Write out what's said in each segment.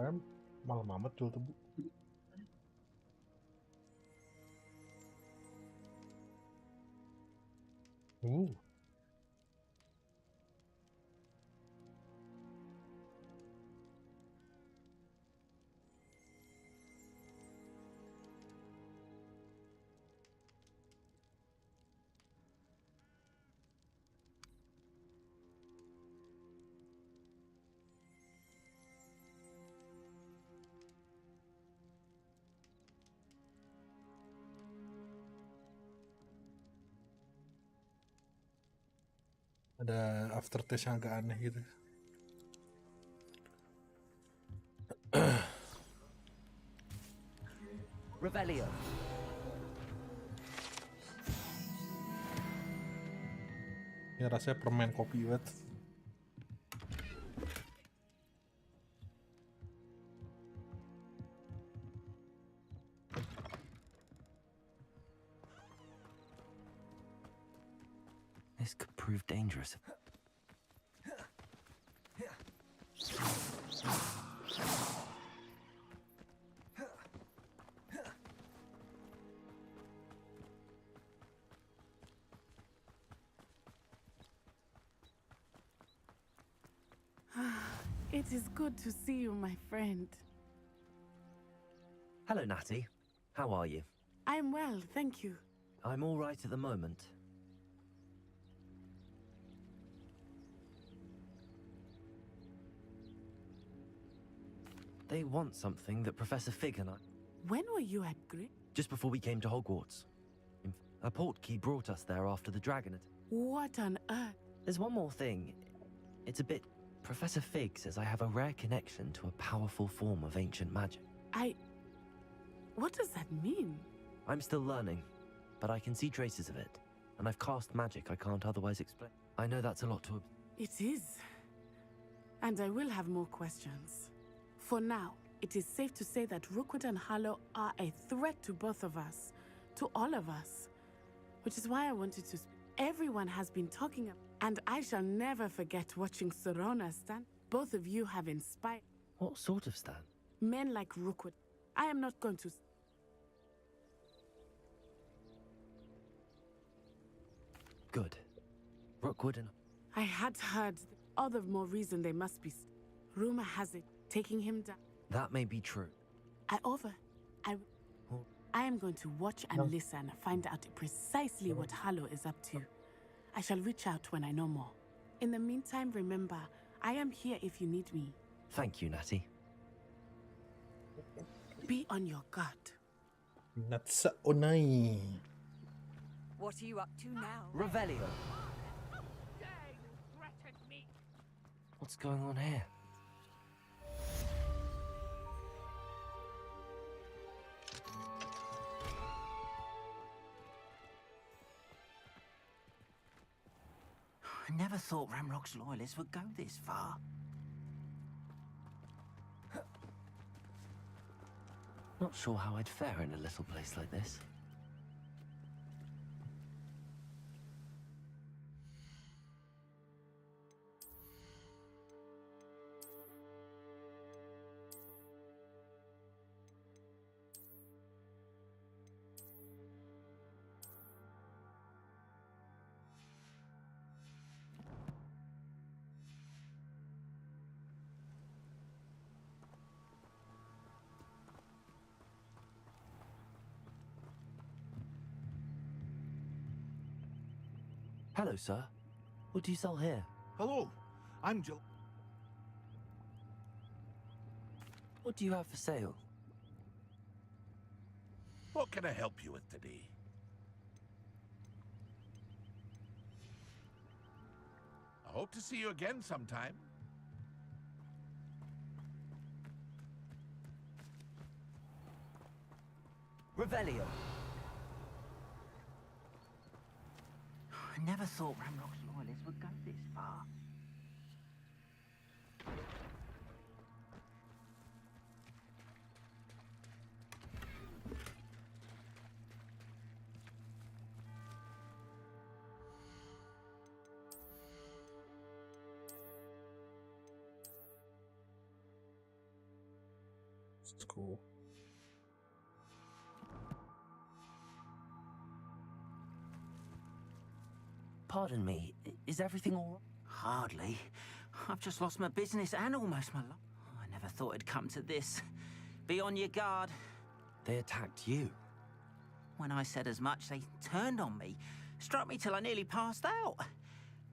Rupanya malam amat jual tebu. Uh. Ada aftertaste yang agak aneh gitu. Revelio. Ya rasanya permen kopi banget. This could prove dangerous. It is good to see you, my friend. Hello, Natty. How are you? I'm well, thank you. I'm all right at the moment. They want something that Professor Fig and I... When were you at Great? Just before we came to Hogwarts. A portkey brought us there after the dragon. What on earth? There's one more thing. It's a bit... Professor Fig says I have a rare connection to a powerful form of ancient magic. What does that mean? I'm still learning, but I can see traces of it. And I've cast magic I can't otherwise explain. I know that's a lot to... It is. And I will have more questions. For now, it is safe to say that Rookwood and Harlow are a threat to both of us. To all of us. Which is why I wanted to speak. Everyone has been talking about, and I shall never forget watching Sorona stand. Both of you have inspired. What sort of stand? Men like Rookwood. I am not going to... Good. Rookwood and... I had heard all the more reason they must be... Rumor has it, taking him down. That may be true. I am going to watch and listen, find out precisely what Harlow is up to. I shall reach out when I know more. In the meantime, remember, I am here if you need me. Thank you, Natty. Be on your guard. Natsa onai. What are you up to now? Revelio. What's going on here? I never thought Ramrock's loyalists would go this far. Not sure how I'd fare in a little place like this. Hello, sir. What do you sell here? Hello, I'm Jill. What do you have for sale? What can I help you with today? I hope to see you again sometime. Revelio. I never thought Ramrock's loyalists would go this far. It's cool. Pardon me, is everything all right? Hardly. I've just lost my business and almost my life. I never thought it'd come to this. Be on your guard. They attacked you. When I said as much, they turned on me, struck me till I nearly passed out.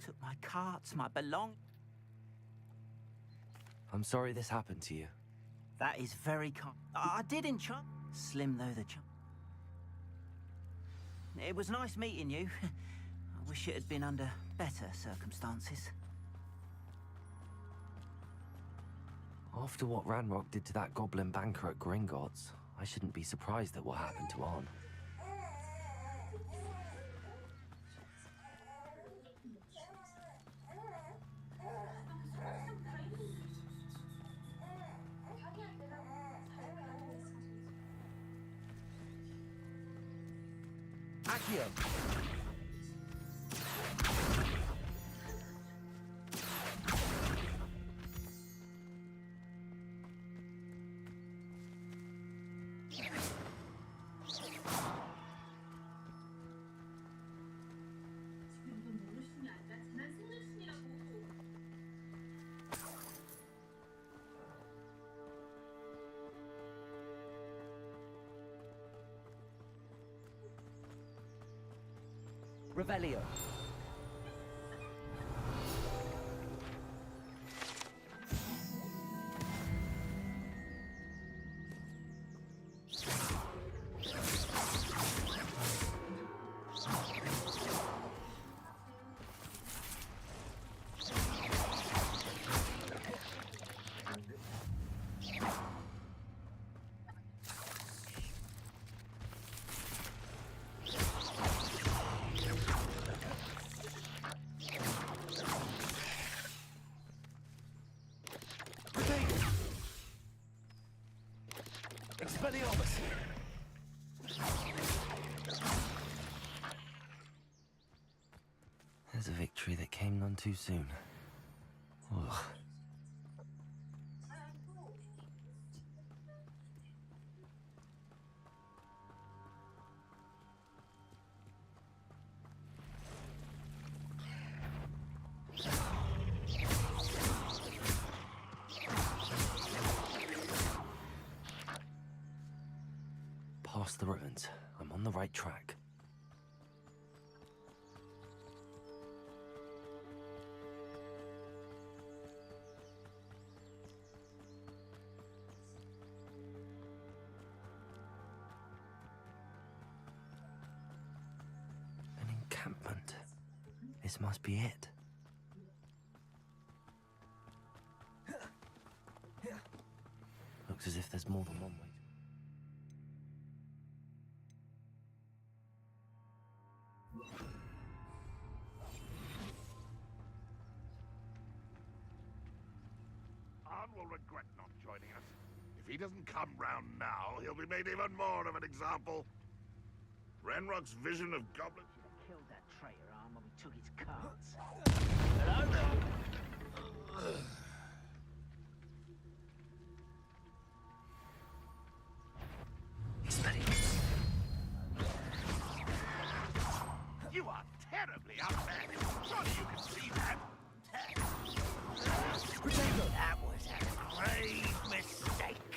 Took my carts, my belongings. I'm sorry this happened to you. That is very kind. I did enchant. Slim though the chunk. It was nice meeting you. I wish it had been under better circumstances. After what Ranrock did to that goblin banker at Gringotts, I shouldn't be surprised at what happened to Arn. Accio! Revelio. Expelliarmus! There's a victory that came none too soon. Ugh. Past the ruins. I'm on the right track. An encampment. This must be it. Looks as if there's more than one way. Arn will regret not joining us. If he doesn't come round now, he'll be made even more of an example. Ranrock's vision of goblins... Killed that traitor Arn when we took his carts. Hello? You are terribly outmatched. Surely you can see that. That was a grave mistake.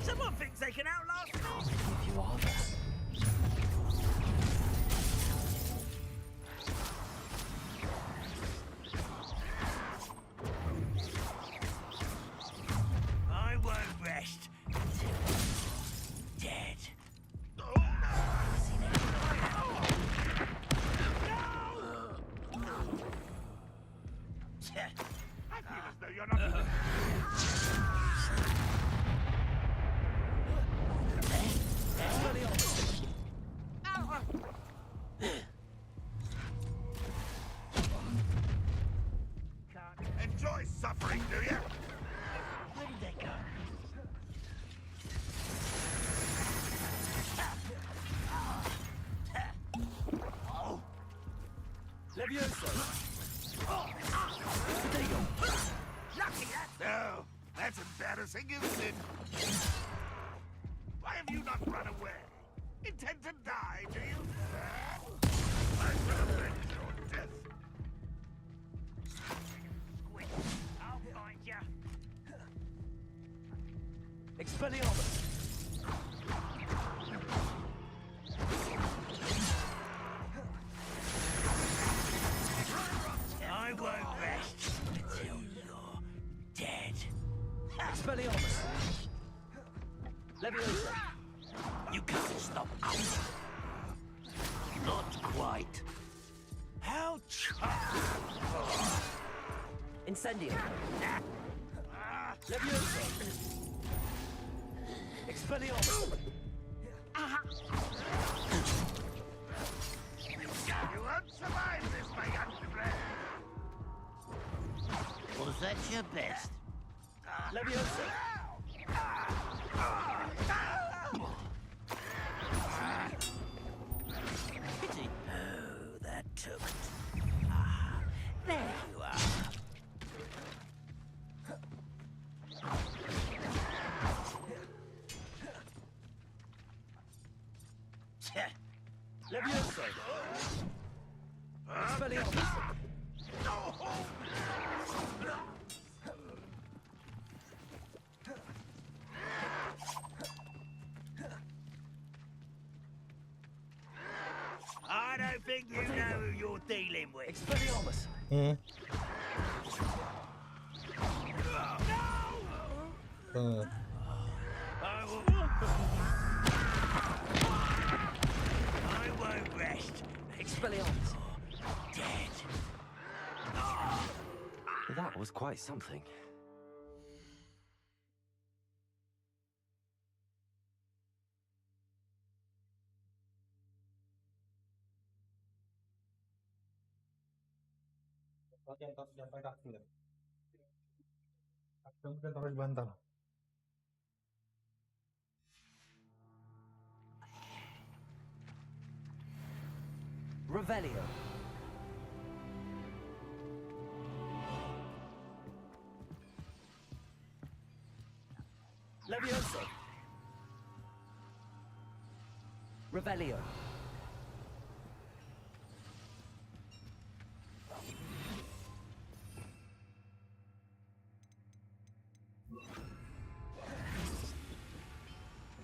Someone thinks they can outlast me. If you are there. I won't rest until I'm dead. I feel as though you're not even... Enjoy suffering, do you? Where did they go? Levioso! No, that That's embarrassing, isn't it? Why have you not run away? Intend to die, do you? I shall avenge your death. Quick, I'll find ya. Expelliarmus! I won't rest until you're dead. Expelliarmus! Leviosa! You can't stop us. Not quite. How Incendio! Leviosa! Expelliarmus! You won't survive this, my young friend. Was that your best? Leviosa! Pity. Oh, that took it. Ah, there you are. Tch, Leviosa! Expelliarmus! I don't think you know who you're dealing with. Expelliarmus! I won't rest. Expelliarmus! Dead. That was quite something. Kemudian taruh di bantal. Revelio! Leviosa! Revelio!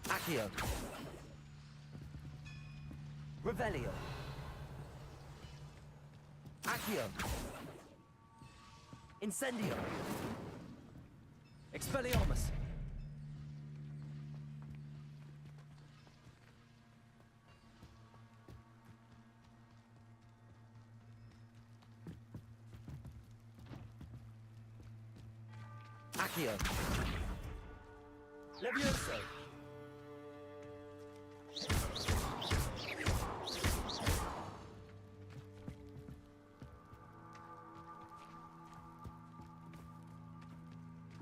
Accio! Revelio! Accio! Incendio! Expelliarmus! Accio! Levioso!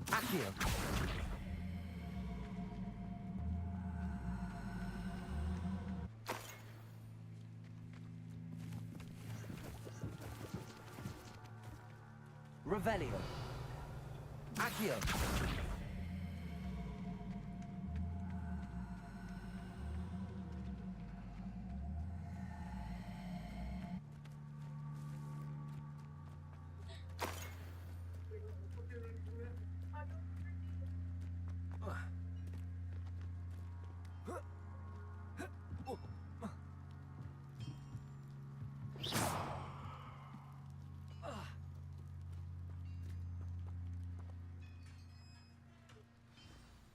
Accio! Revelio! Accio!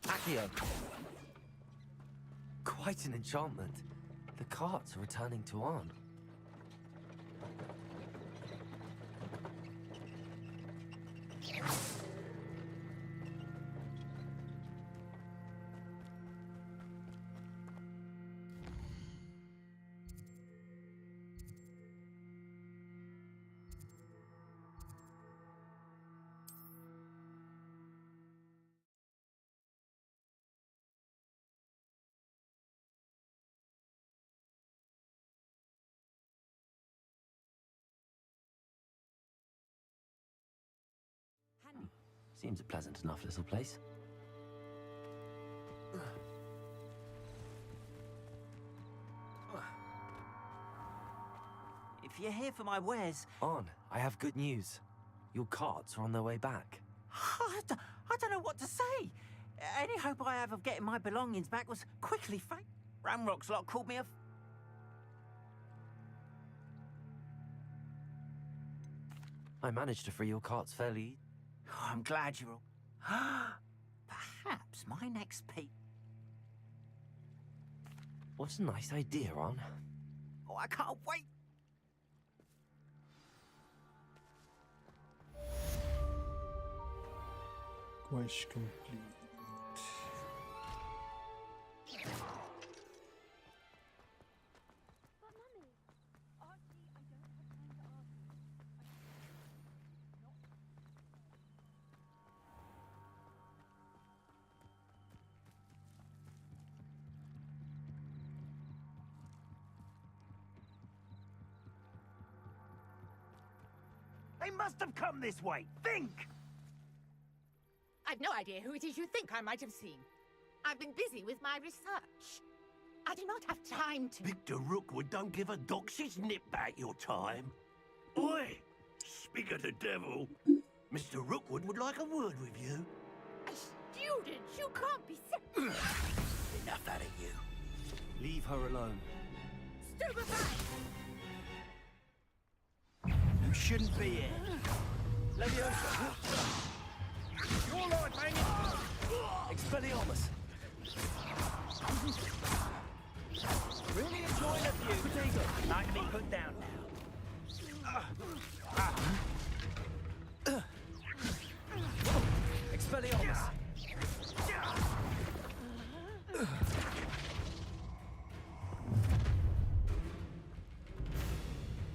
Accio! Quite an enchantment. The carts are returning to Arn. Seems a pleasant enough little place. If you're here for my wares, On, I have good news. Your carts are on their way back. I don't know what to say. Any hope I have of getting my belongings back was quickly fake. Ramrock's lot called me a... I managed to free your carts fairly. Oh, I'm glad you're all... Perhaps my next piece... What a nice idea, Ron. Oh, I can't wait. Quest complete. They must have come this way. Think! I've no idea who it is you think I might have seen. I've been busy with my research. I do not have time to... Victor Rookwood don't give a doxy's nip back your time. Oi! Speak of the devil, Mr. Rookwood would like a word with you. A student? You can't be... Enough out of you. Leave her alone. Stupefy! You shouldn't be here. Leviosa! You're all right, banging. Expelliarmus! Really enjoying the view. Potato! Like to be put down now. Expelliarmus!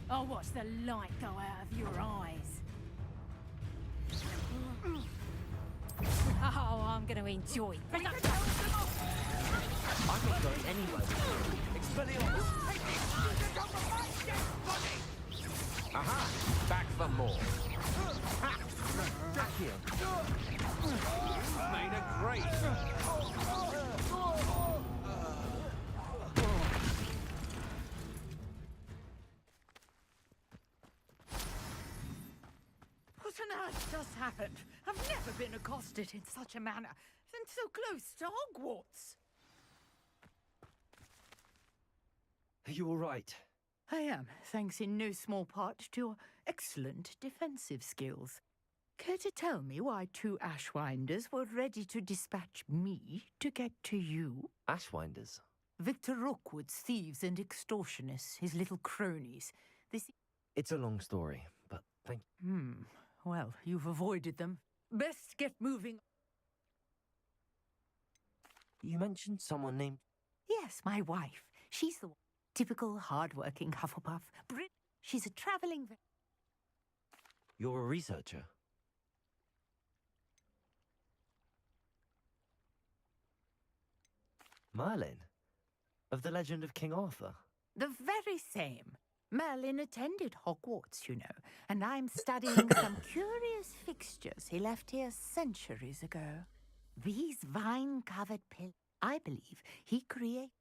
I'll watch the light go out of your eyes. Oh, I'm going to enjoy it. I'm not going anywhere with you. Expelliarmus! Aha! Back for more. Ha! Back here. Made a great. What on earth just happened? I've never been accosted in such a manner, and so close to Hogwarts. Are you all right? I am, thanks in no small part to your excellent defensive skills. Care to tell me why two Ashwinders were ready to dispatch me to get to you? Ashwinders? Victor Rookwood's thieves and extortionists, his little cronies. It's a long story, but thank you. Well, you've avoided them. Best get moving. You mentioned someone named... Yes, my wife. She's the typical hard-working Hufflepuff. She's a traveling... You're a researcher. Merlin? Of the legend of King Arthur? The very same. Merlin attended Hogwarts, you know, and I'm studying some curious fixtures he left here centuries ago. These vine-covered pillars, I believe he created.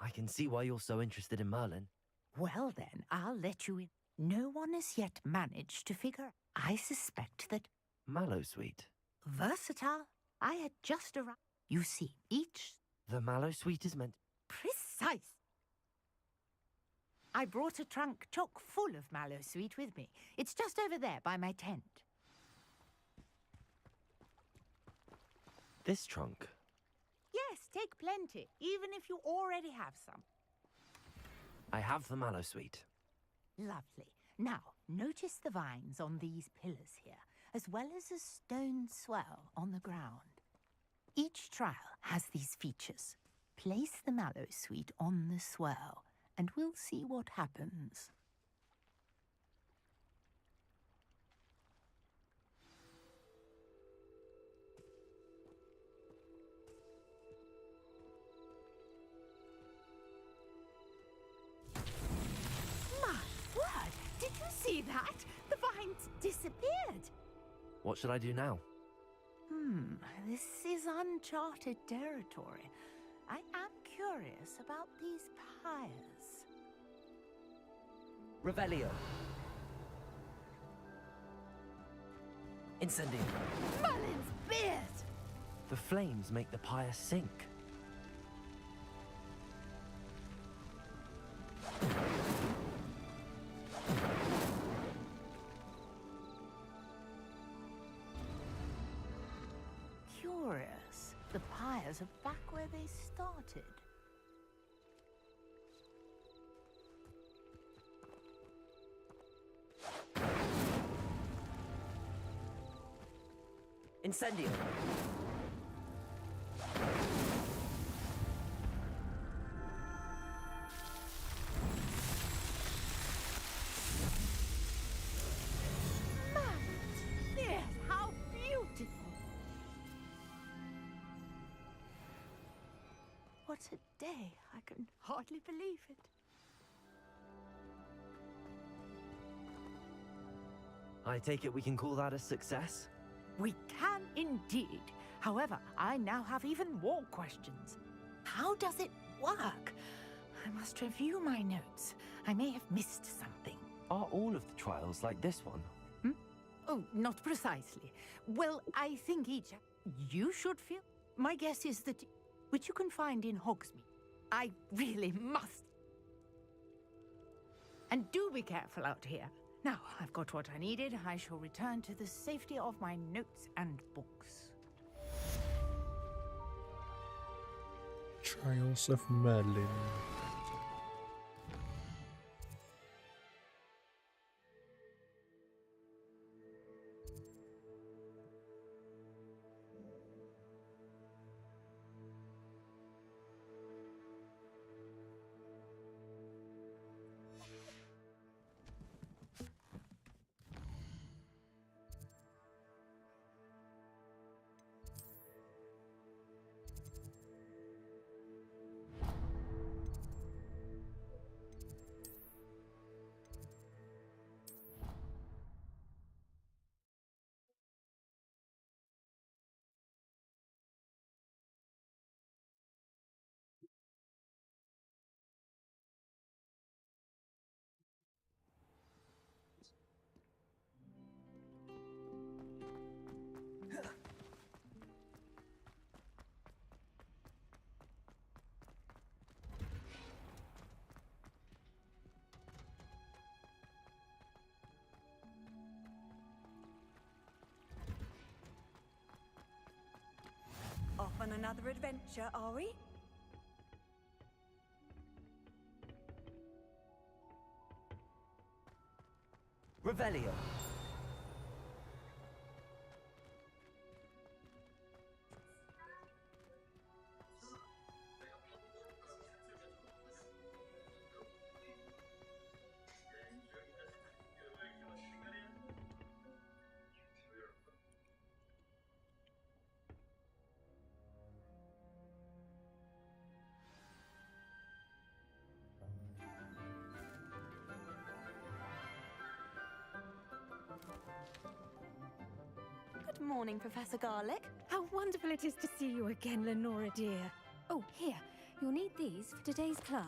I can see why you're so interested in Merlin. Well then, I'll let you in. No one has yet managed to figure out. I suspect that... Mallowsweet. Versatile. I had just arrived. You see, each... The Mallowsweet is meant... Precise. I brought a trunk chock full of Mallowsweet with me. It's just over there by my tent. This trunk? Yes, take plenty, even if you already have some. I have the Mallowsweet. Lovely. Now, notice the vines on these pillars here, as well as a stone swell on the ground. Each trial has these features. Place the Mallowsweet on the swell, and we'll see what happens. My word! Did you see that? The vines disappeared. What should I do now? This is uncharted territory. I am curious about these pyres. Revelio. Incendio. Merlin's beard! The flames make the pyre sink. Curious. The pyres are back where they started. Incendio. Yes, how beautiful! What a day. I can hardly believe it. I take it we can call that a success? We can indeed. However, I now have even more questions. How does it work? I must review my notes. I may have missed something. Are all of the trials like this one? Oh, not precisely. Well, I think each... You should feel... My guess is that... Which you can find in Hogsmeade. I really must... And do be careful out here. Now, I've got what I needed. I shall return to the safety of my notes and books. Trials of Merlin. Off on another adventure, are we? Revelio. Good morning, Professor Garlick. How wonderful it is to see you again, Lenora dear. Oh, here. You'll need these for today's class.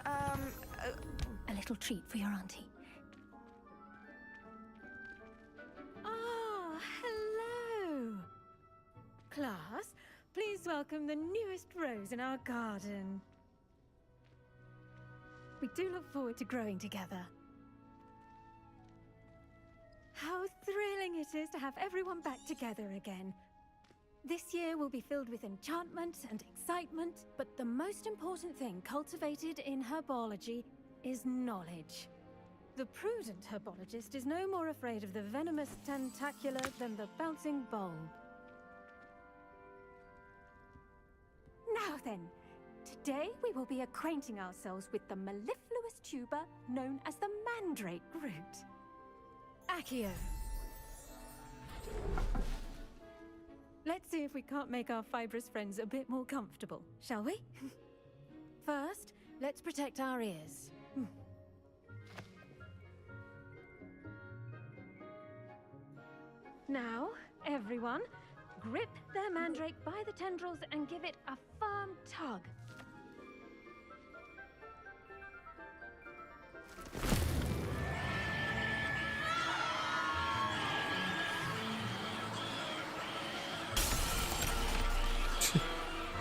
A little treat for your auntie. Ah, hello. Class, please welcome the newest rose in our garden. We do look forward to growing together. How thrilling it is to have everyone back together again. This year will be filled with enchantment and excitement, but the most important thing cultivated in herbology is knowledge. The prudent herbologist is no more afraid of the venomous tentacula than the bouncing bulb. Now then, today we will be acquainting ourselves with the mellifluous tuber known as the mandrake root. Accio. Let's see if we can't make our fibrous friends a bit more comfortable, shall we? First, let's protect our ears. Now, everyone, grip their mandrake by the tendrils and give it a firm tug.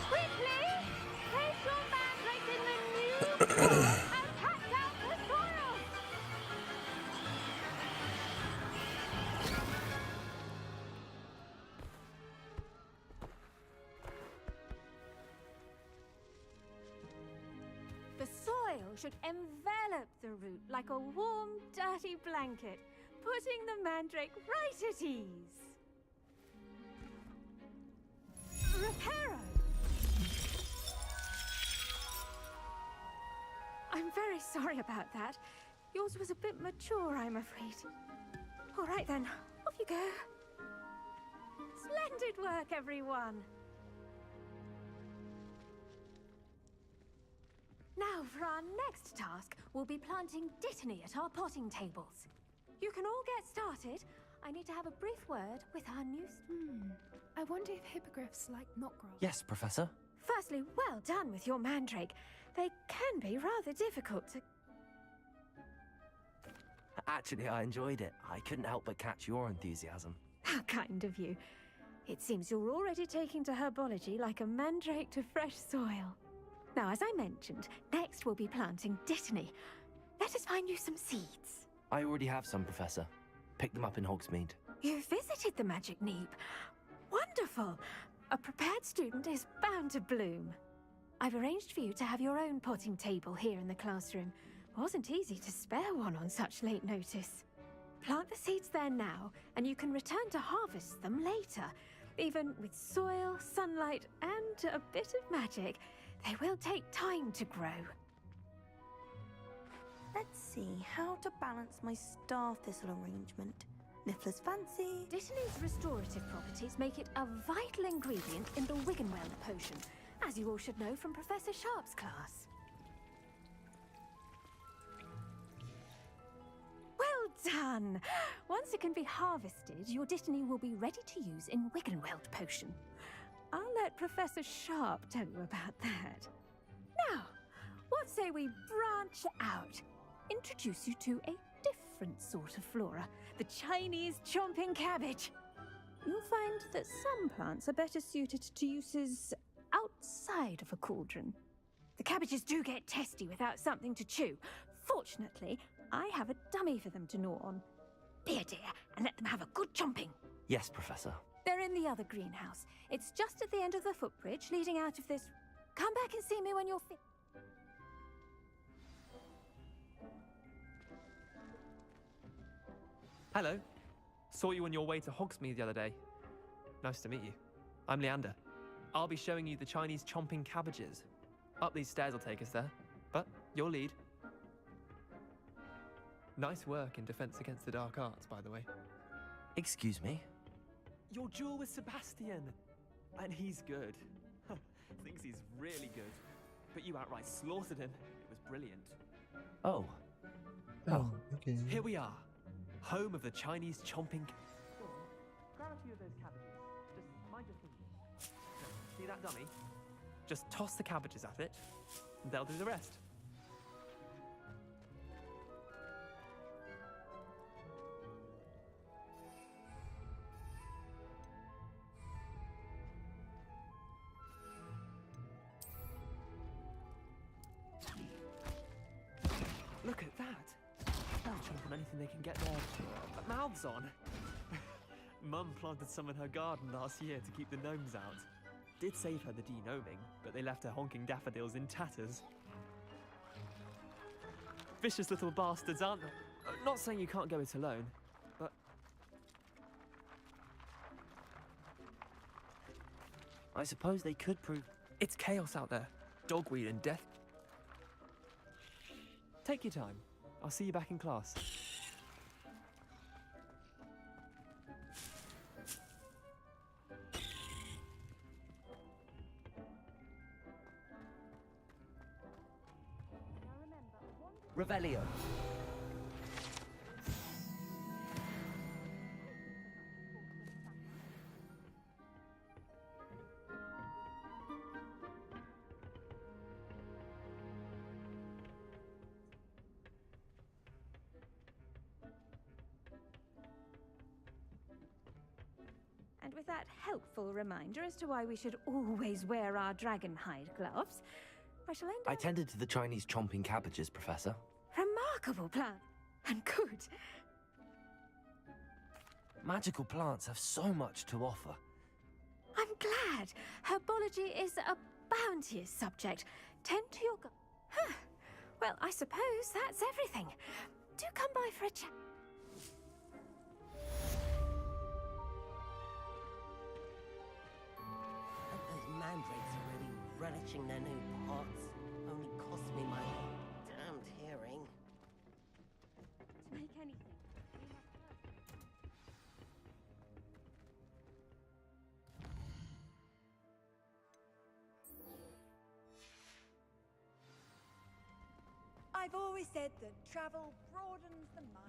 Quickly! Place your mandrake in the new form and pack out the soil! The soil should envelop the root like a warm, dirty blanket, putting the mandrake right at ease. Reparo! I'm very sorry about that. Yours was a bit mature, I'm afraid. All right then, off you go. Splendid work, everyone! Now, for our next task, we'll be planting dittany at our potting tables. You can all get started. I need to have a brief word with our new... I wonder if hippogriffs like knotgrass. Yes, Professor. Firstly, well done with your mandrake. They can be rather difficult to... Actually, I enjoyed it. I couldn't help but catch your enthusiasm. How kind of you. It seems you're already taking to herbology like a mandrake to fresh soil. Now, as I mentioned, next we'll be planting dittany. Let us find you some seeds. I already have some, Professor. Picked them up in Hogsmeade. You visited the Magic Neep. Wonderful! A prepared student is bound to bloom. I've arranged for you to have your own potting table here in the classroom. Wasn't easy to spare one on such late notice. Plant the seeds there now, and you can return to harvest them later. Even with soil, sunlight, and a bit of magic, they will take time to grow. Let's see how to balance my star thistle arrangement. Niffler's fancy. Dittany's restorative properties make it a vital ingredient in the Wiggenweld potion, as you all should know from Professor Sharp's class. Well done! Once it can be harvested, your dittany will be ready to use in Wiggenweld potion. I'll let Professor Sharp tell you about that. Now, what say we branch out? Introduce you to a different sort of flora, the Chinese chomping cabbage. You'll find that some plants are better suited to uses outside of a cauldron. The cabbages do get testy without something to chew. Fortunately, I have a dummy for them to gnaw on. Be a dear and let them have a good chomping. Yes, Professor. They're in the other greenhouse. It's just at the end of the footbridge leading out of this. Come back and see me when you're fit. Hello. Saw you on your way to Hogsmeade the other day. Nice to meet you. I'm Leander. I'll be showing you the Chinese chomping cabbages. Up these stairs will take us there, but you'll lead. Nice work in Defense Against the Dark Arts, by the way. Excuse me? Your duel with Sebastian. And he's good. Thinks he's really good. But you outright slaughtered him. It was brilliant. Oh. Oh, okay. Here we are. Home of the Chinese chomping... Grab a few of those cabbages. Just mind your fingers. See that dummy? Just toss the cabbages at it, and they'll do the rest. Look at that! They'll chomp on anything they can get their mouths on. Mum planted some in her garden last year to keep the gnomes out. Did save her the de-gnoming, but they left her honking daffodils in tatters. Vicious little bastards, aren't they? Not saying you can't go it alone, but... I suppose they could prove... It's chaos out there. Dogweed and death. Take your time. I'll see you back in class. Revelio. with that helpful reminder as to why we should always wear our dragonhide gloves, I shall end I up... tended to the Chinese chomping cabbages, Professor. Remarkable plant. And good. Magical plants have so much to offer. I'm glad. Herbology is a bounteous subject. Tend to your... Huh. Well, I suppose that's everything. Do come by for a chat. Those mandrakes are really relishing their new pots. Only cost me my damned hearing. To make anything, we must first... I've always said that travel broadens the mind.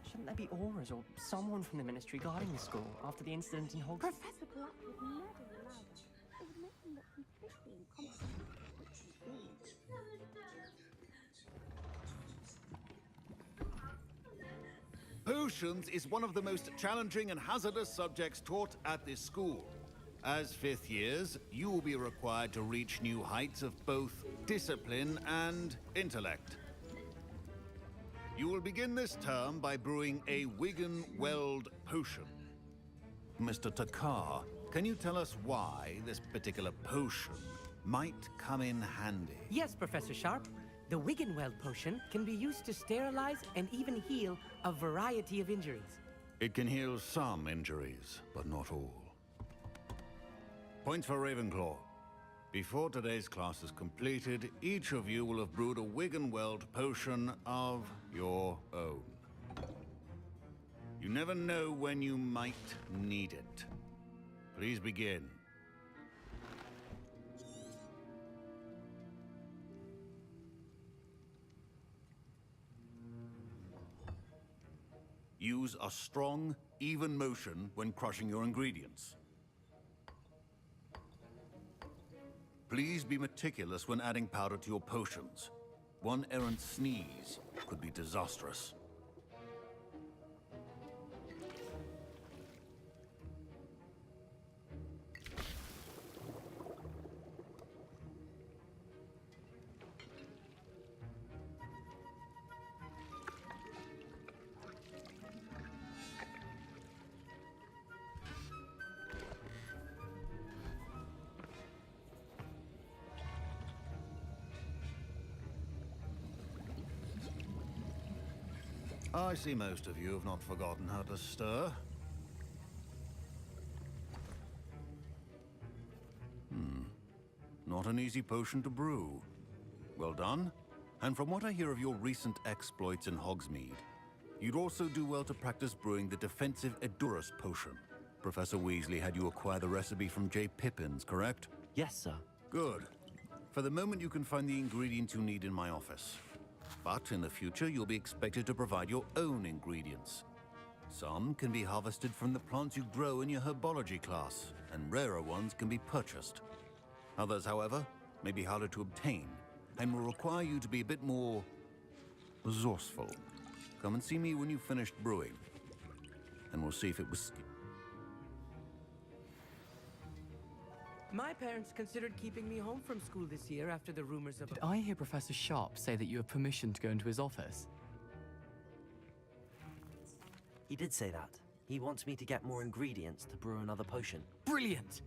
Shouldn't there be auras or someone from the ministry guarding the school after the incident in Hogwarts? Professor Black would never allow that. It would make him look completely incompetent. Potions is one of the most challenging and hazardous subjects taught at this school. As fifth years, you will be required to reach new heights of both discipline and intellect. You will begin this term by brewing a Wigan-Weld potion. Mr. Takar, can you tell us why this particular potion might come in handy? Yes, Professor Sharp. The Wiggenweld potion can be used to sterilize and even heal a variety of injuries. It can heal some injuries, but not all. Points for Ravenclaw. Before today's class is completed, each of you will have brewed a Wiggenweld potion of your own. You never know when you might need it. Please begin. Use a strong, even motion when crushing your ingredients. Please be meticulous when adding powder to your potions. One errant sneeze could be disastrous. I see most of you have not forgotten how to stir. Not an easy potion to brew. Well done. And from what I hear of your recent exploits in Hogsmeade, you'd also do well to practice brewing the defensive Edurus potion. Professor Weasley had you acquire the recipe from J. Pippin's, correct? Yes, sir. Good. For the moment, you can find the ingredients you need in my office. But in the future, you'll be expected to provide your own ingredients. Some can be harvested from the plants you grow in your herbology class, and rarer ones can be purchased. Others, however, may be harder to obtain, and will require you to be a bit more resourceful. Come and see me when you've finished brewing, and we'll see if it was... My parents considered keeping me home from school this year after the rumors of... Did I hear Professor Sharp say that you have permission to go into his office? He did say that. He wants me to get more ingredients to brew another potion. Brilliant!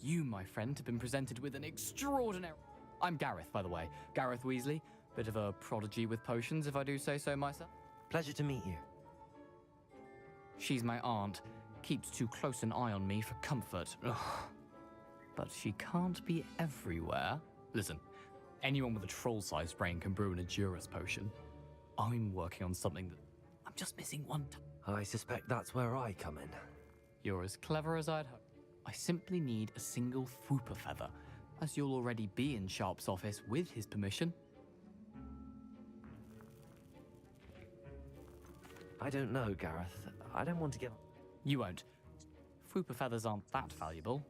You, my friend, have been presented with an extraordinary... I'm Gareth, by the way. Gareth Weasley, Bit of a prodigy with potions, if I do say so myself. Pleasure to meet you. She's my aunt. Keeps too close an eye on me for comfort. Ugh. But she can't be everywhere. Listen, anyone with a troll-sized brain can brew an Endurance potion. I'm working on something that... I'm just missing one. I suspect that's where I come in. You're as clever as I'd hope. I simply need a single Fwooper feather, as you'll already be in Sharp's office with his permission. I don't know, Gareth. I don't want to give... You won't. Fwooper feathers aren't that valuable.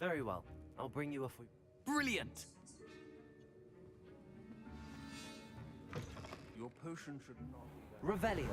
Very well. I'll bring you a Fwooper. Brilliant! Your potion should not be... Revelio.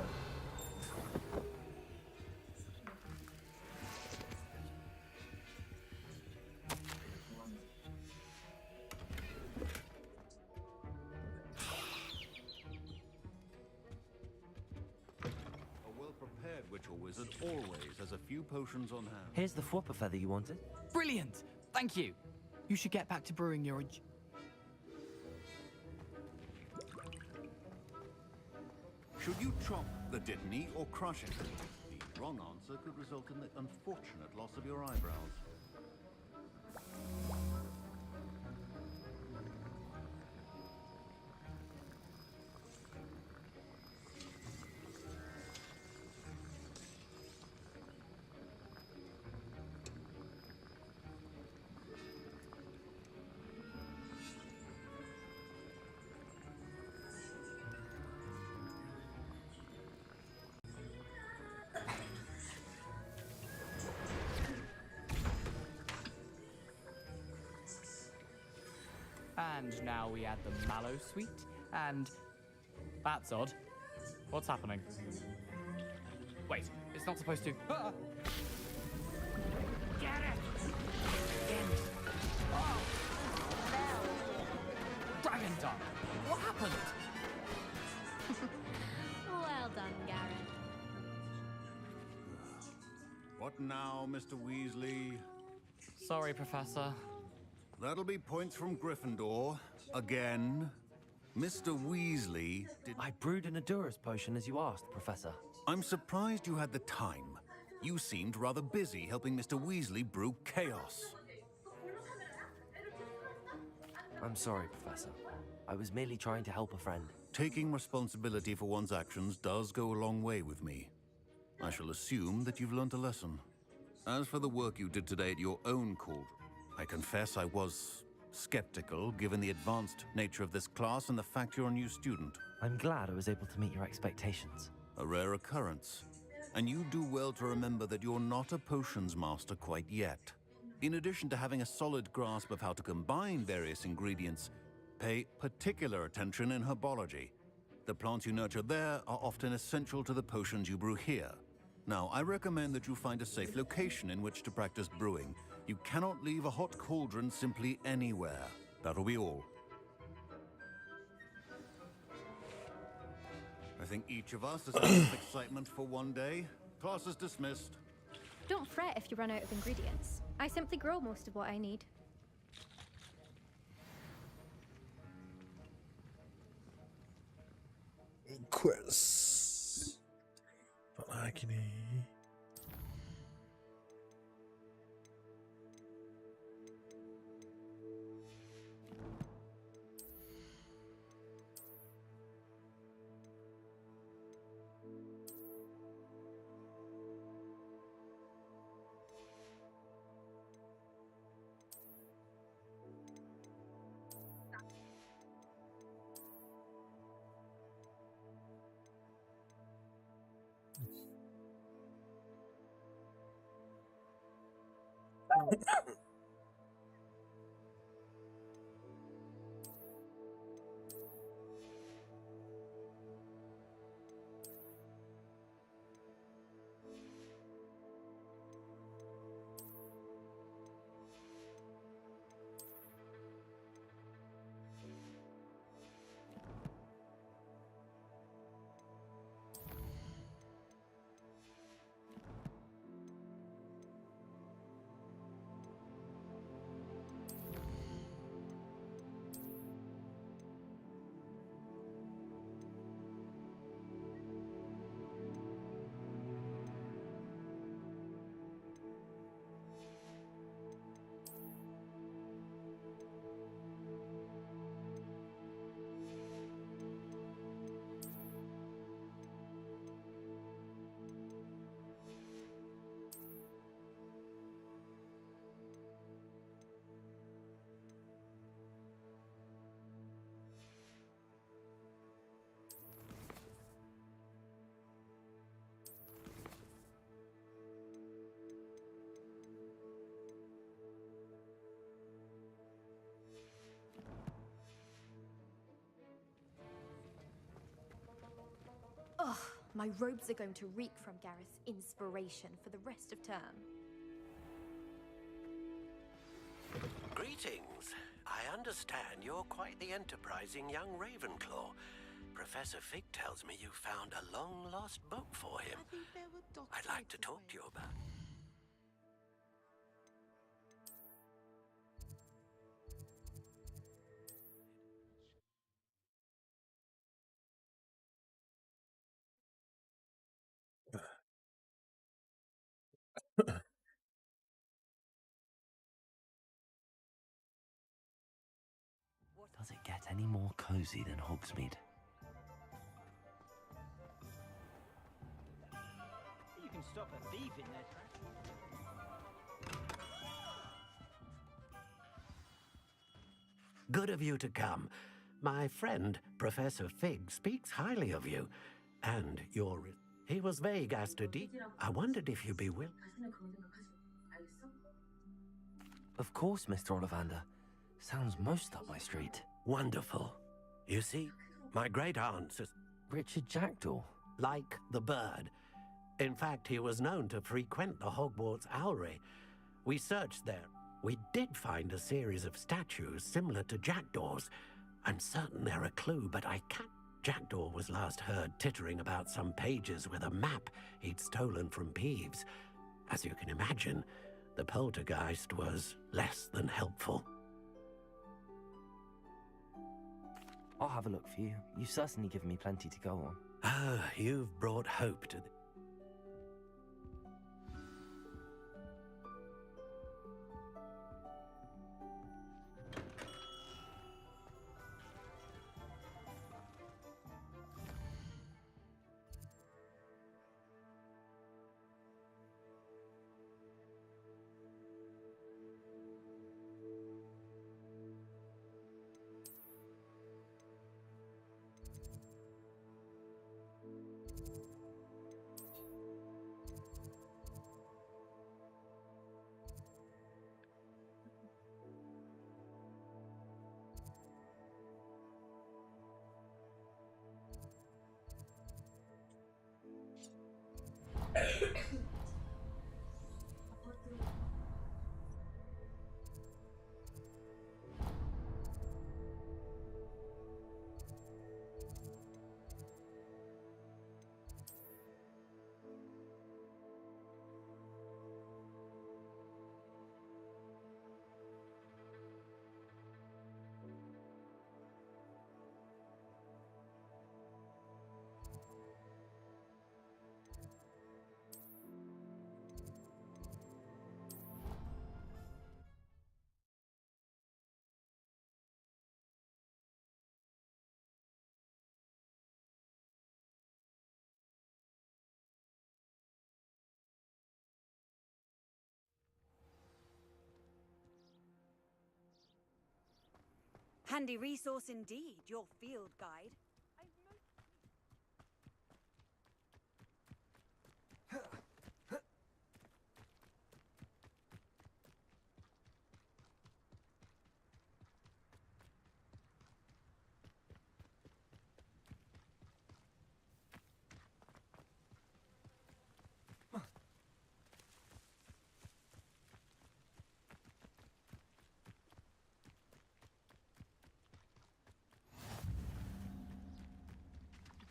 A well-prepared witch or wizard always has a few potions on hand. Here's the Fwooper feather you wanted. Brilliant! Thank you! You should get back to brewing your... Should you chop the Dittany or crush it? The wrong answer could result in the unfortunate loss of your eyebrows. And now we add the mallow sweet, and... That's odd. What's happening? Wait, it's not supposed to... Ah! Get it! Again. Oh! Dragon Dog! What happened? Well done, Gareth. What now, Mr. Weasley? Sorry, Professor. That'll be points from Gryffindor. Again. Mr. Weasley did... I brewed an Endurance potion as you asked, Professor. I'm surprised you had the time. You seemed rather busy helping Mr. Weasley brew chaos. I'm sorry, Professor. I was merely trying to help a friend. Taking responsibility for one's actions does go a long way with me. I shall assume that you've learnt a lesson. As for the work you did today at your own cauldron, I confess I was skeptical, given the advanced nature of this class and the fact you're a new student. I'm glad I was able to meet your expectations. A rare occurrence. And you do well to remember that you're not a potions master quite yet. In addition to having a solid grasp of how to combine various ingredients, pay particular attention in herbology. The plants you nurture there are often essential to the potions you brew here. Now, I recommend that you find a safe location in which to practice brewing. You cannot leave a hot cauldron simply anywhere. That'll be all. I think each of us has enough excitement for one day. Class is dismissed. Don't fret if you run out of ingredients. I simply grow most of what I need. Quiz. Apalagi nih? My robes are going to reek from Gareth's inspiration for the rest of term. Greetings. I understand you're quite the enterprising young Ravenclaw. Professor Fig tells me you found a long-lost book for him. I'd like to talk to you about it. Does it get any more cozy than Hogsmeade? You can stop a thief in their tracks. Good of you to come. My friend, Professor Fig, speaks highly of you. And your... He was vague as to I wondered if you'd be willing... Of course, Mr. Ollivander. Sounds most up my street. Wonderful. You see, my great-aunt... Richard Jackdaw? Like the bird. In fact, he was known to frequent the Hogwarts Owlry. We searched there. We did find a series of statues similar to jackdaws. I'm certain they're a clue, but I can't... Jackdaw was last heard tittering about some pages with a map he'd stolen from Peeves. As you can imagine, the poltergeist was less than helpful. I'll have a look for you. You've certainly given me plenty to go on. Ah, you've brought hope to the... Handy resource indeed, your field guide.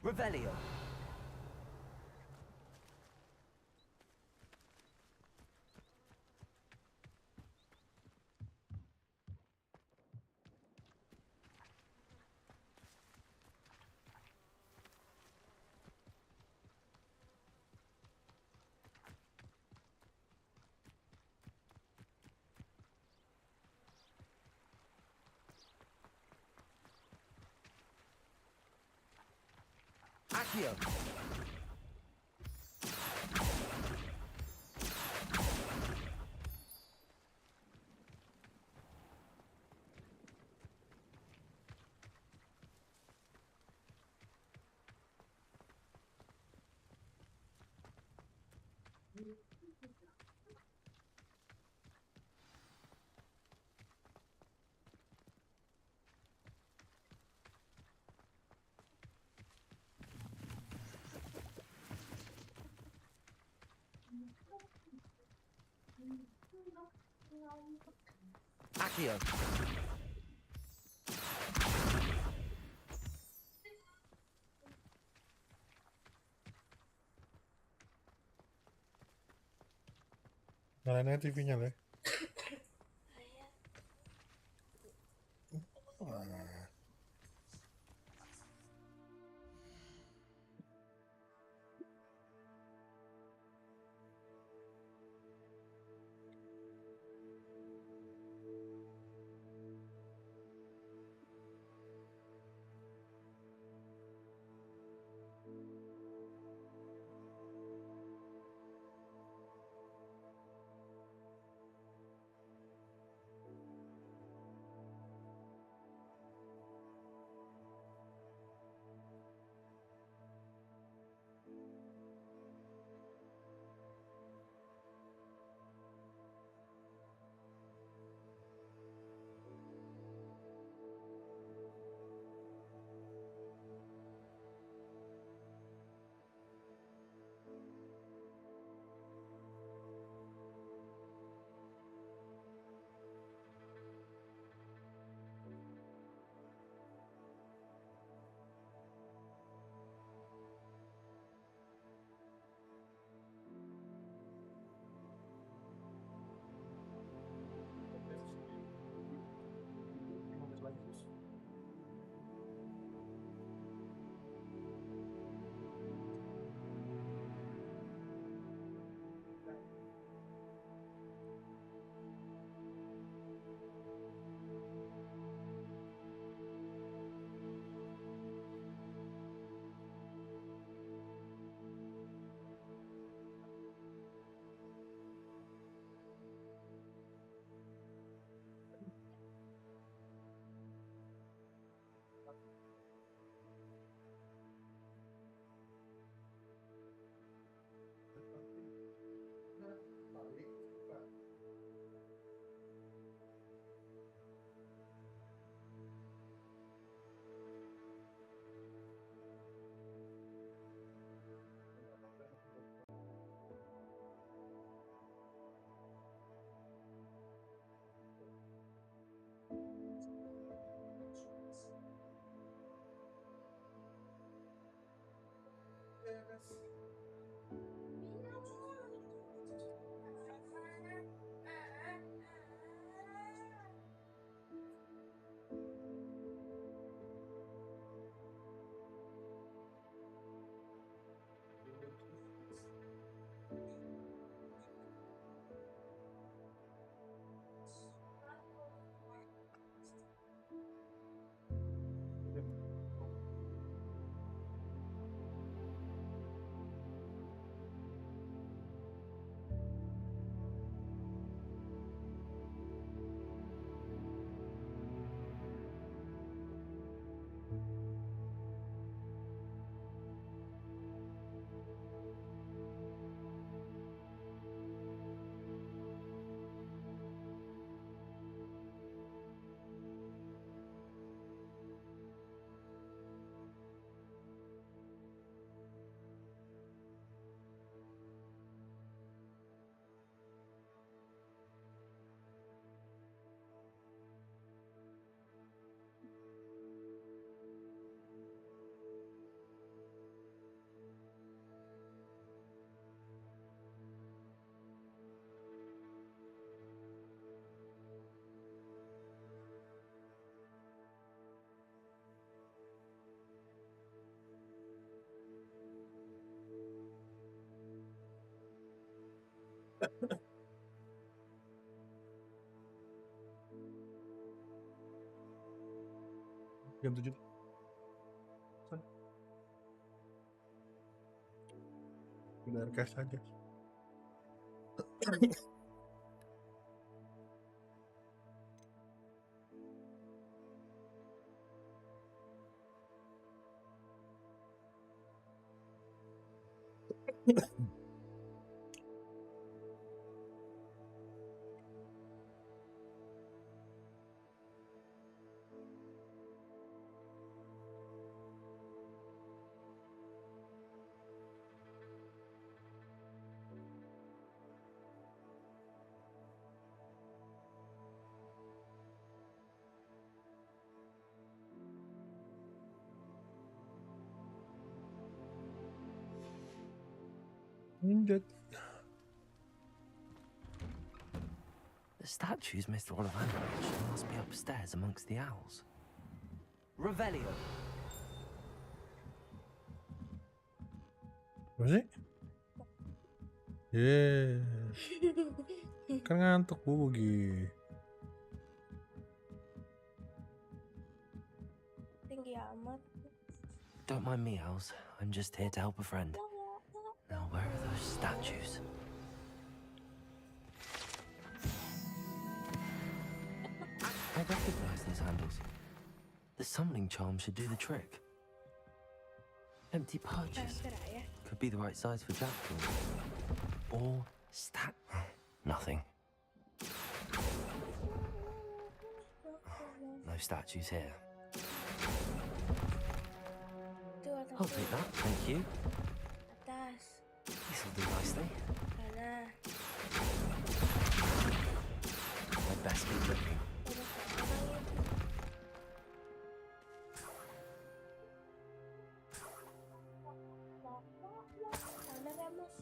Revelio. Accio. Accio. Nyalain aja TV-nya lah. Jam 7. Sana. Benar cash aja. Lanjut. The statues Mr. Ollivander mentioned must be upstairs amongst the owls. Revelio. Apa sih? Yeah. Kan ngantuk Bugi. Tinggi amat. Don't mind me, owls. I'm just here to help a friend. Now, where are those statues? I recognize those handles. The summoning charm should do the trick. Empty perches. Could be the right size for jackdaws. Or nothing. No statues here. I'll take that, thank you. Atas. This'll do nicely. Sana. I'd best keep looking. Sana Ramos.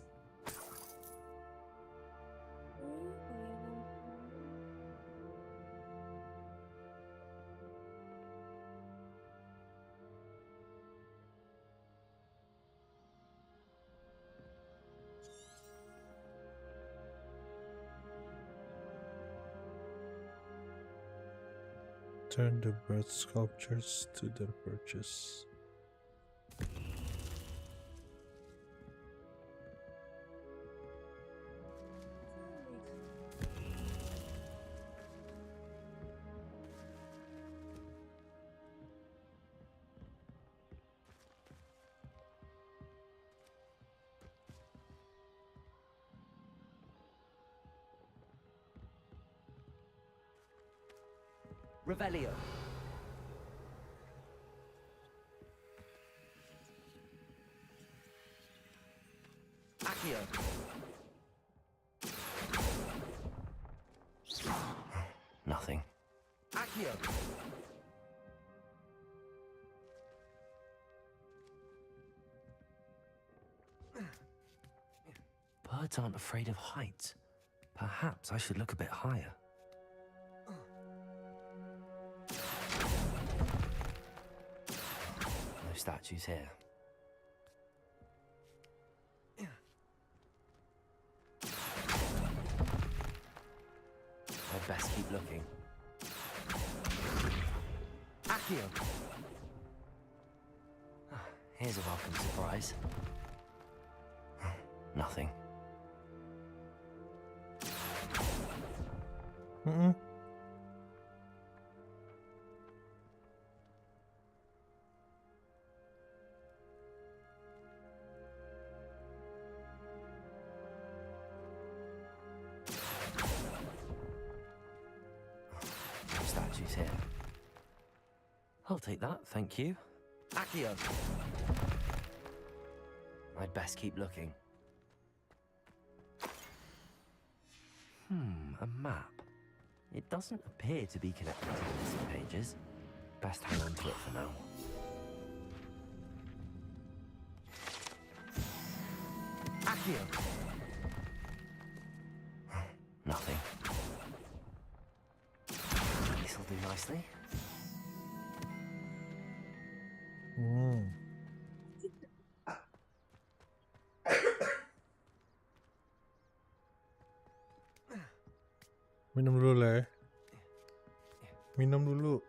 Turn the bird sculptures to the perches. Revelio. Accio. Nothing. Accio. Birds aren't afraid of heights. Perhaps I should look a bit higher. No statues here. I'd best keep looking. Accio. Here's a welcome surprise. Nothing. No statues here. I'll take that, thank you. Accio. I'd best keep looking. A map. It doesn't appear to be connected to the missing pages. Best hang on to it for now. Accio. Nothing. This'll do nicely. Minum dulu lah ya. Minum dulu.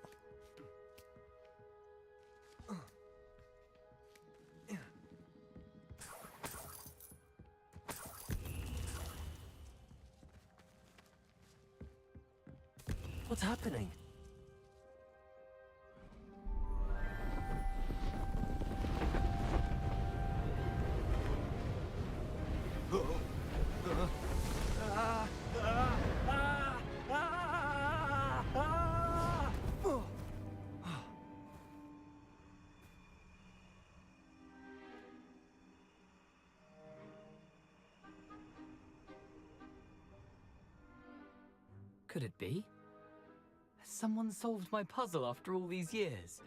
What's happening? Could it be? Has someone solved my puzzle after all these years?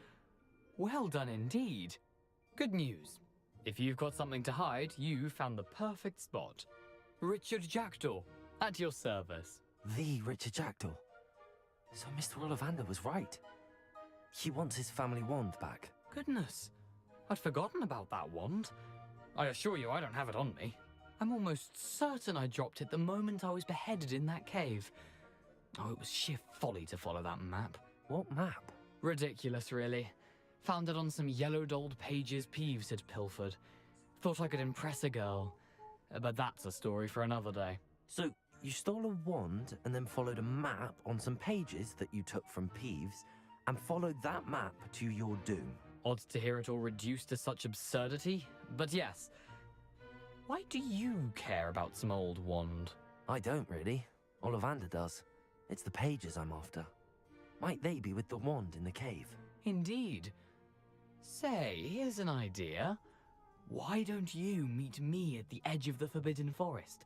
Well done indeed. Good news. If you've got something to hide, you found the perfect spot. Richard Jackdaw, at your service. The Richard Jackdaw. So Mr. Ollivander was right. He wants his family wand back. Goodness, I'd forgotten about that wand. I assure you I don't have it on me. I'm almost certain I dropped it the moment I was beheaded in that cave. Oh, it was sheer folly to follow that map. What map? Ridiculous, really. Found it on some yellowed old pages Peeves had pilfered. Thought I could impress a girl. But that's a story for another day. So, you stole a wand and then followed a map on some pages that you took from Peeves and followed that map to your doom. Odd to hear it all reduced to such absurdity, but yes. Why do you care about some old wand? I don't really. Ollivander does. It's the pages I'm after. Might they be with the wand in the cave? Indeed. Say, here's an idea. Why don't you meet me at the edge of the Forbidden Forest?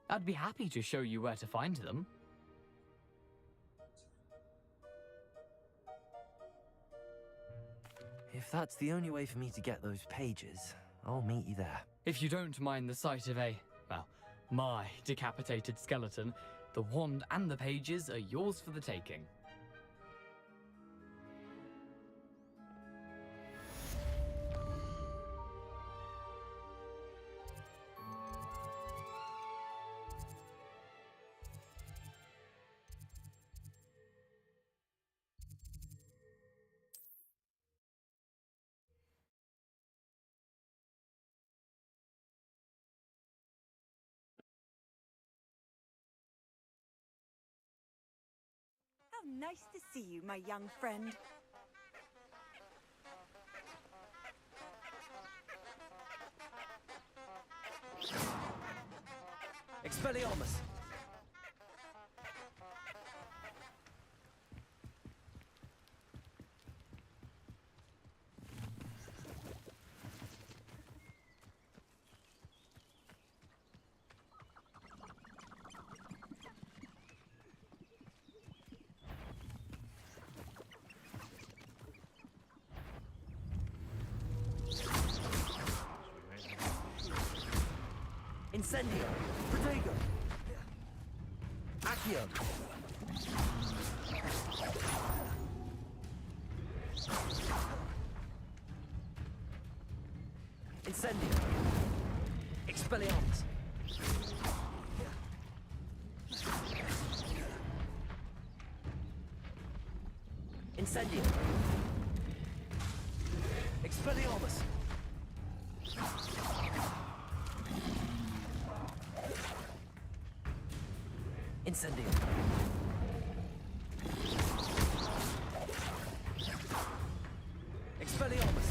I'd be happy to show you where to find them. If that's the only way for me to get those pages, I'll meet you there. If you don't mind the sight of my decapitated skeleton, the wand and the pages are yours for the taking. How nice to see you, my young friend. Expelliarmus! Incendio! Protego! Accio! Incendio! Expelliarmus! Incendio! Expelliarmus! Incendio! Expelliarmus!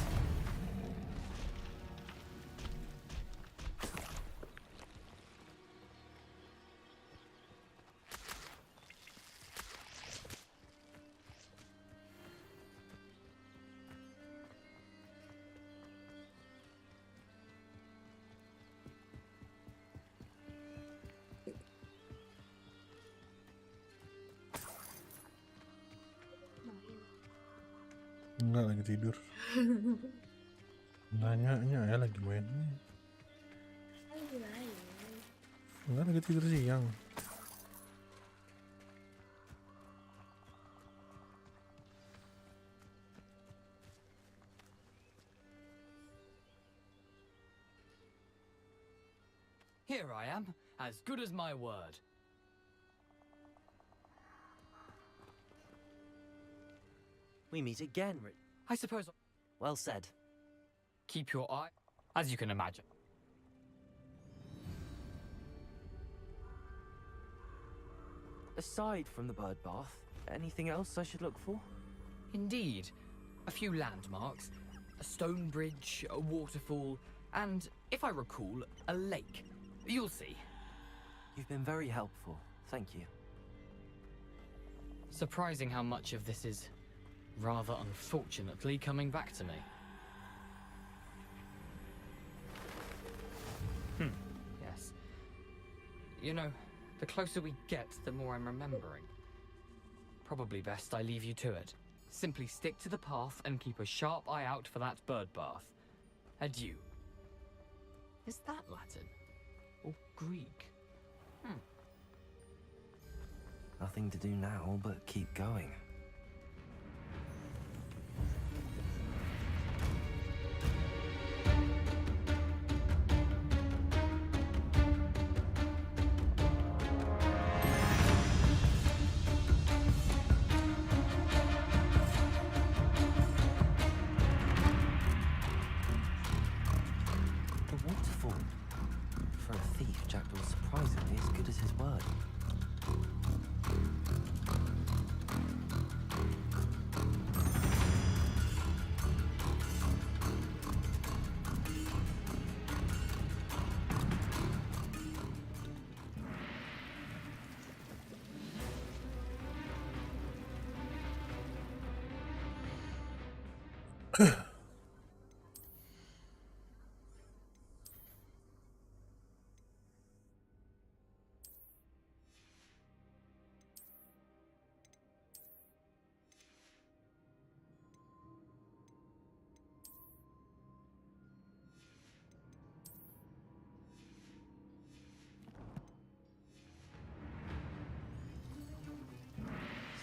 Enggak, lagi tidur. Nanya ya lagi main. Enggak, lagi tidur siang. Here I am, as good as my word. We meet again, I suppose... Well said. Keep your eye... As you can imagine. Aside from the bird bath, anything else I should look for? Indeed. A few landmarks, a stone bridge, a waterfall, and, if I recall, a lake. You'll see. You've been very helpful. Thank you. Surprising how much of this is, rather unfortunately, coming back to me. Yes. You know, the closer we get, the more I'm remembering. Probably best I leave you to it. Simply stick to the path and keep a sharp eye out for that bird bath. Adieu. Is that Latin? Or Greek? Nothing to do now but keep going. The waterfall. For a thief, Jackdaw's surprisingly as good as his word.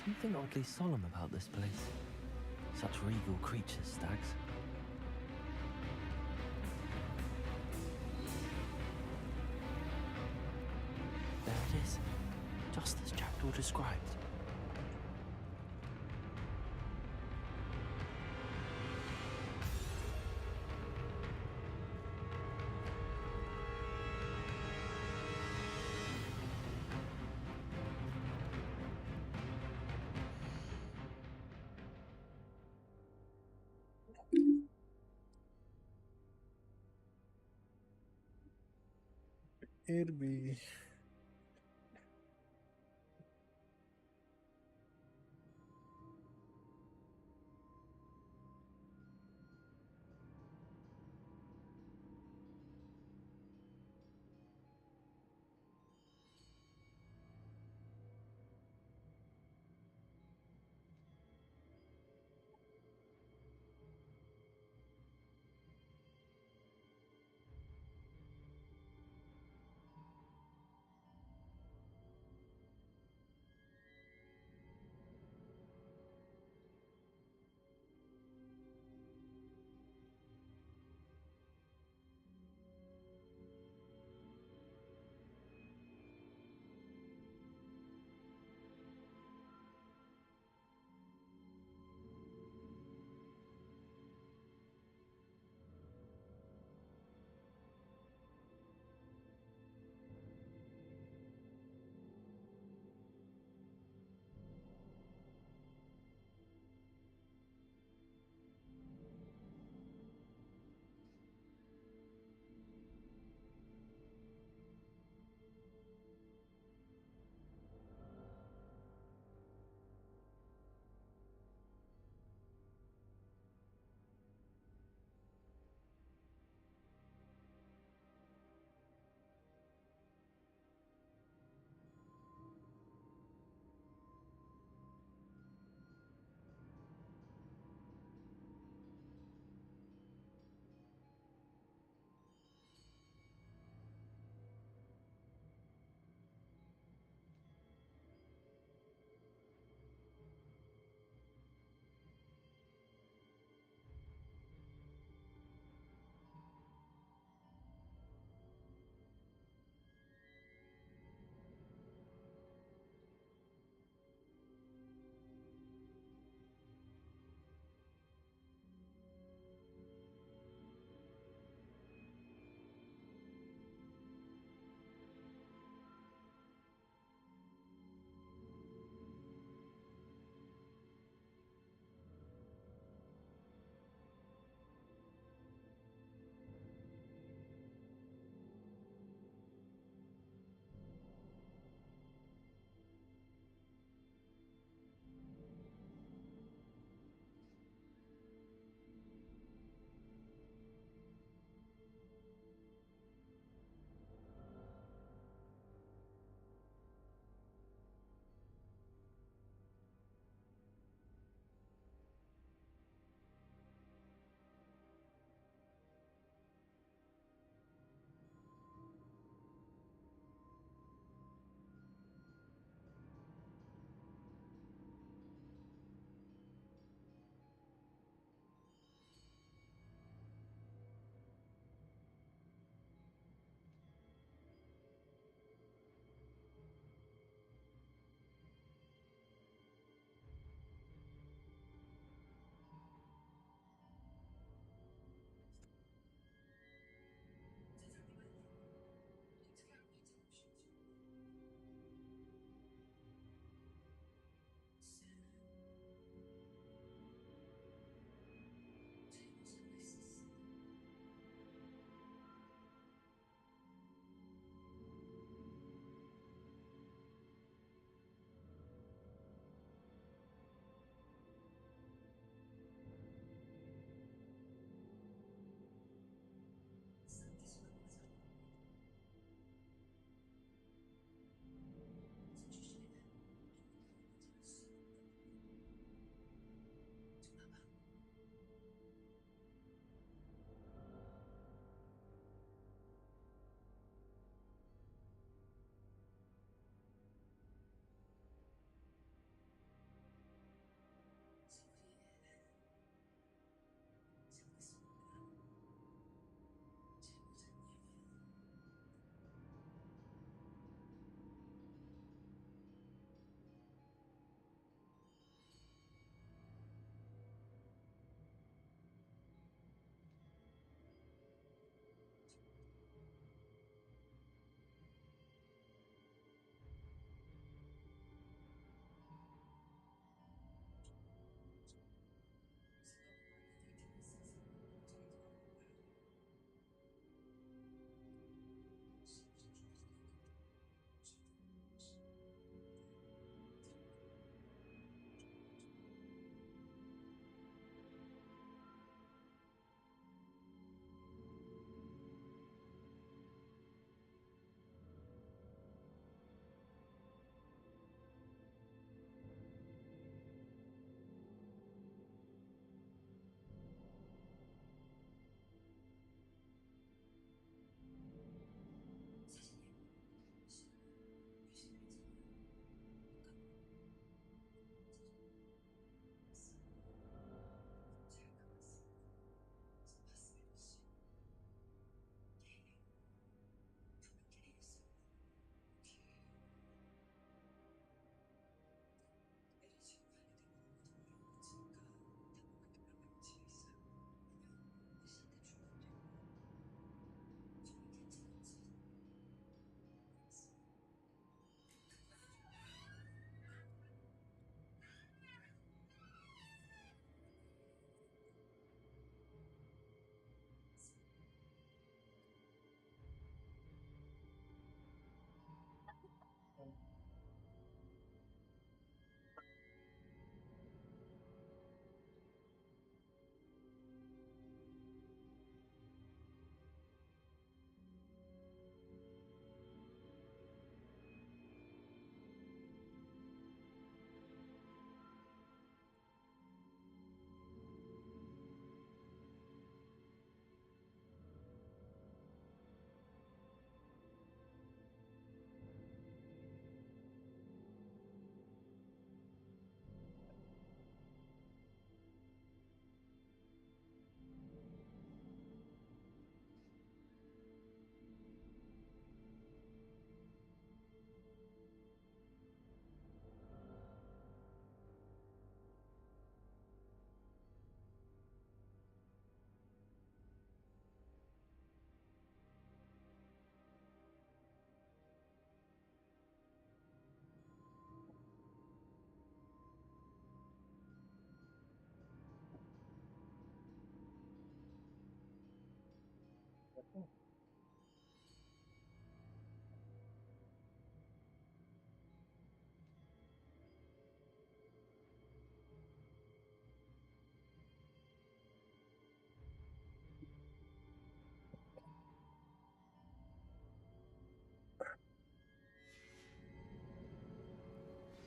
Something oddly solemn about this place. Such regal creatures, stags. There it is, just as Jackdaw described. Irby.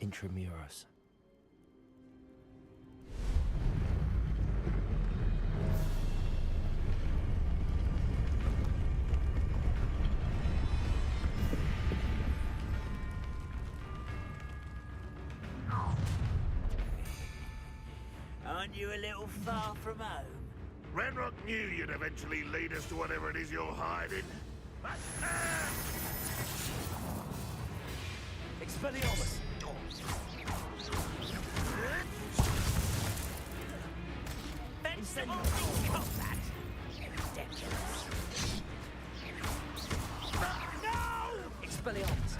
intramuros. Aren't you a little far from home? Renrock knew you'd eventually lead us to whatever it is you're hiding. Expelliarmus! Incendiary combat! Ridiculous. No! Expelliarmus!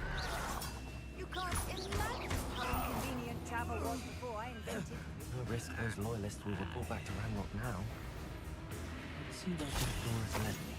You can't imagine how inconvenient travel was before I invented. No risk those loyalists will report back to Ranrock now. See those Jackdaws led me.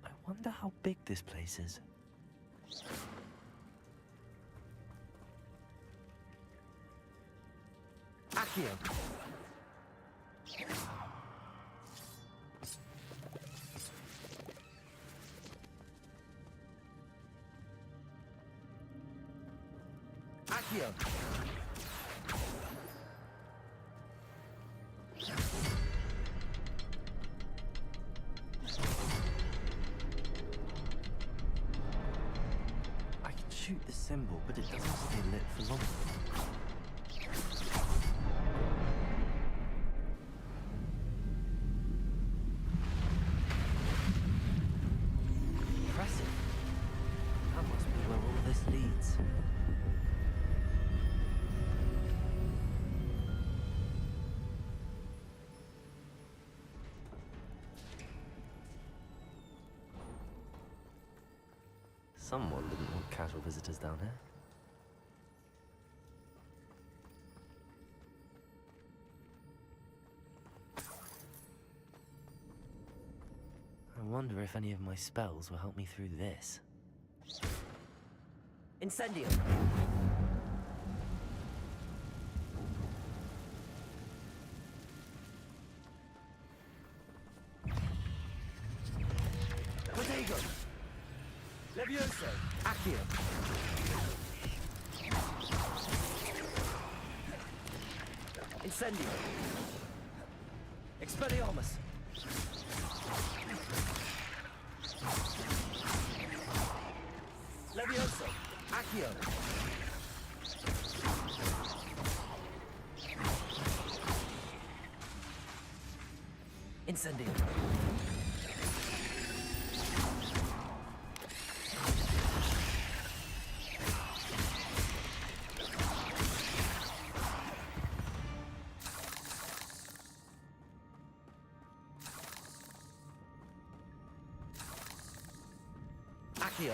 I wonder how big this place is. Accio! Accio! I can shoot the symbol, but it doesn't stay lit for long. Impressive. That must be where all this leads. Someone didn't want casual visitors down here. I wonder if any of my spells will help me through this. Incendio! Protego! Levioso! Accio! Incendio! Expelliarmus! Levioso! Accio! Incendio! Accio!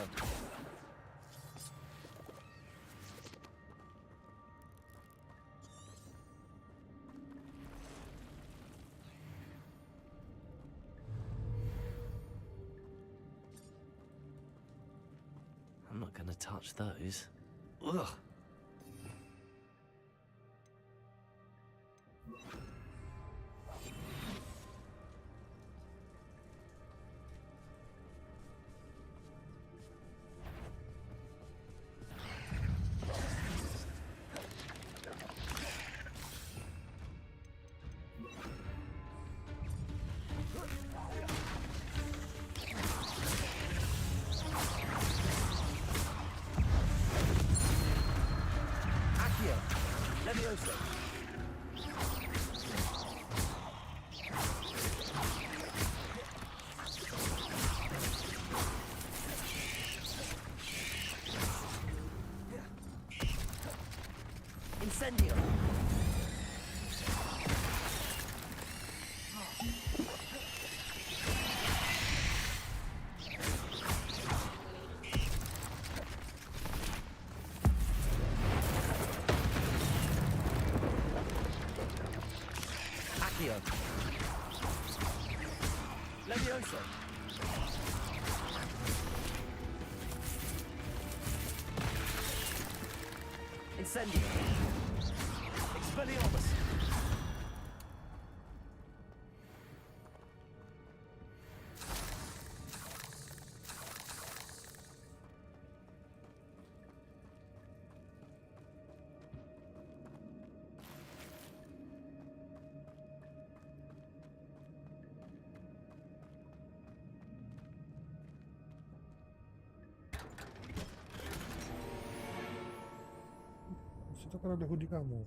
I'm not gonna touch those. Ugh! Levioso. Incendio. Accio. Levioso. Incendio. Expelliarmus. Situ kan ada hoodie kamu.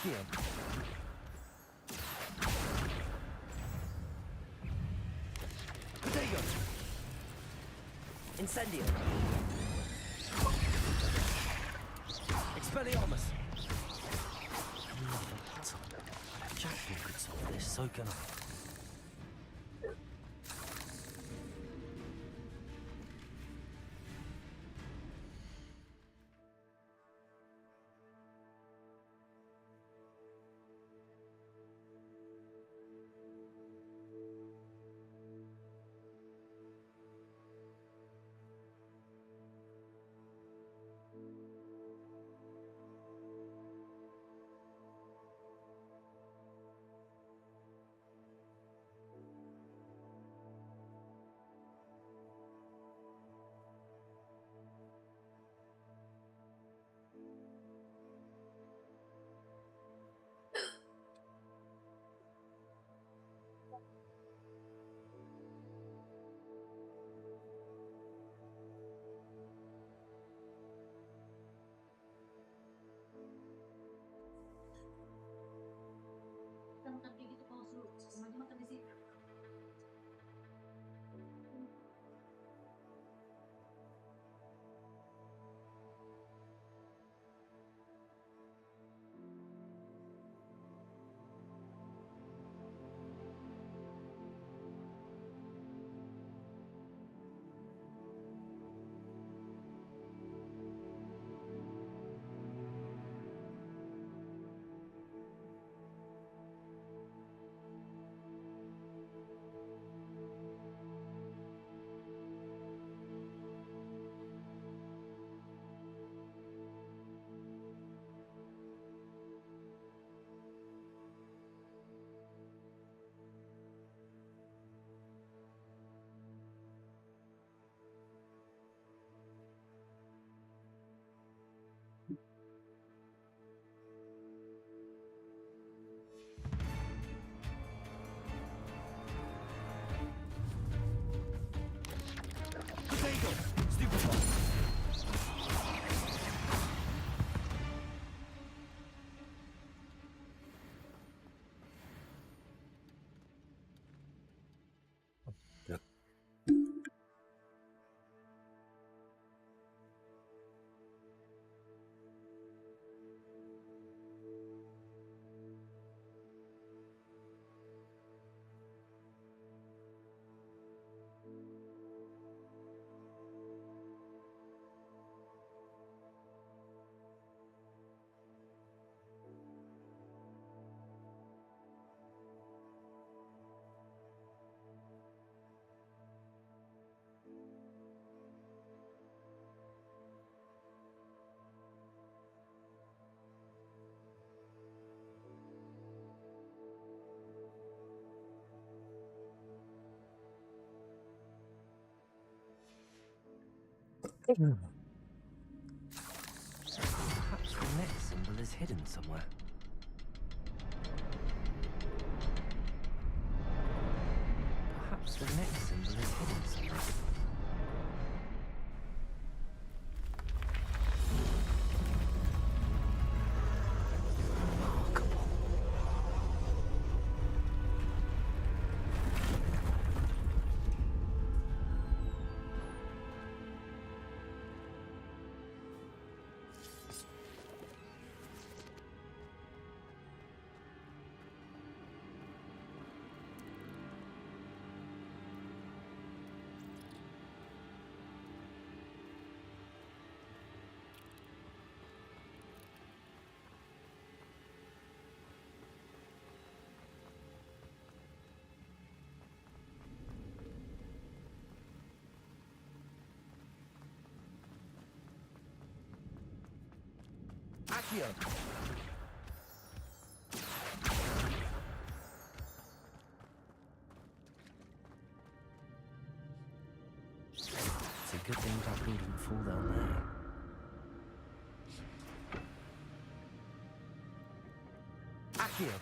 Accio. Potato. Incendio. Expelliarmus. Jack could solve this, so can I. Perhaps the next symbol is hidden somewhere. Perhaps the next symbol is hidden somewhere. Accio. It's a good thing that building didn't fall down there. Accio.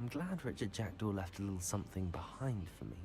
I'm glad Richard Jackdaw left a little something behind for me.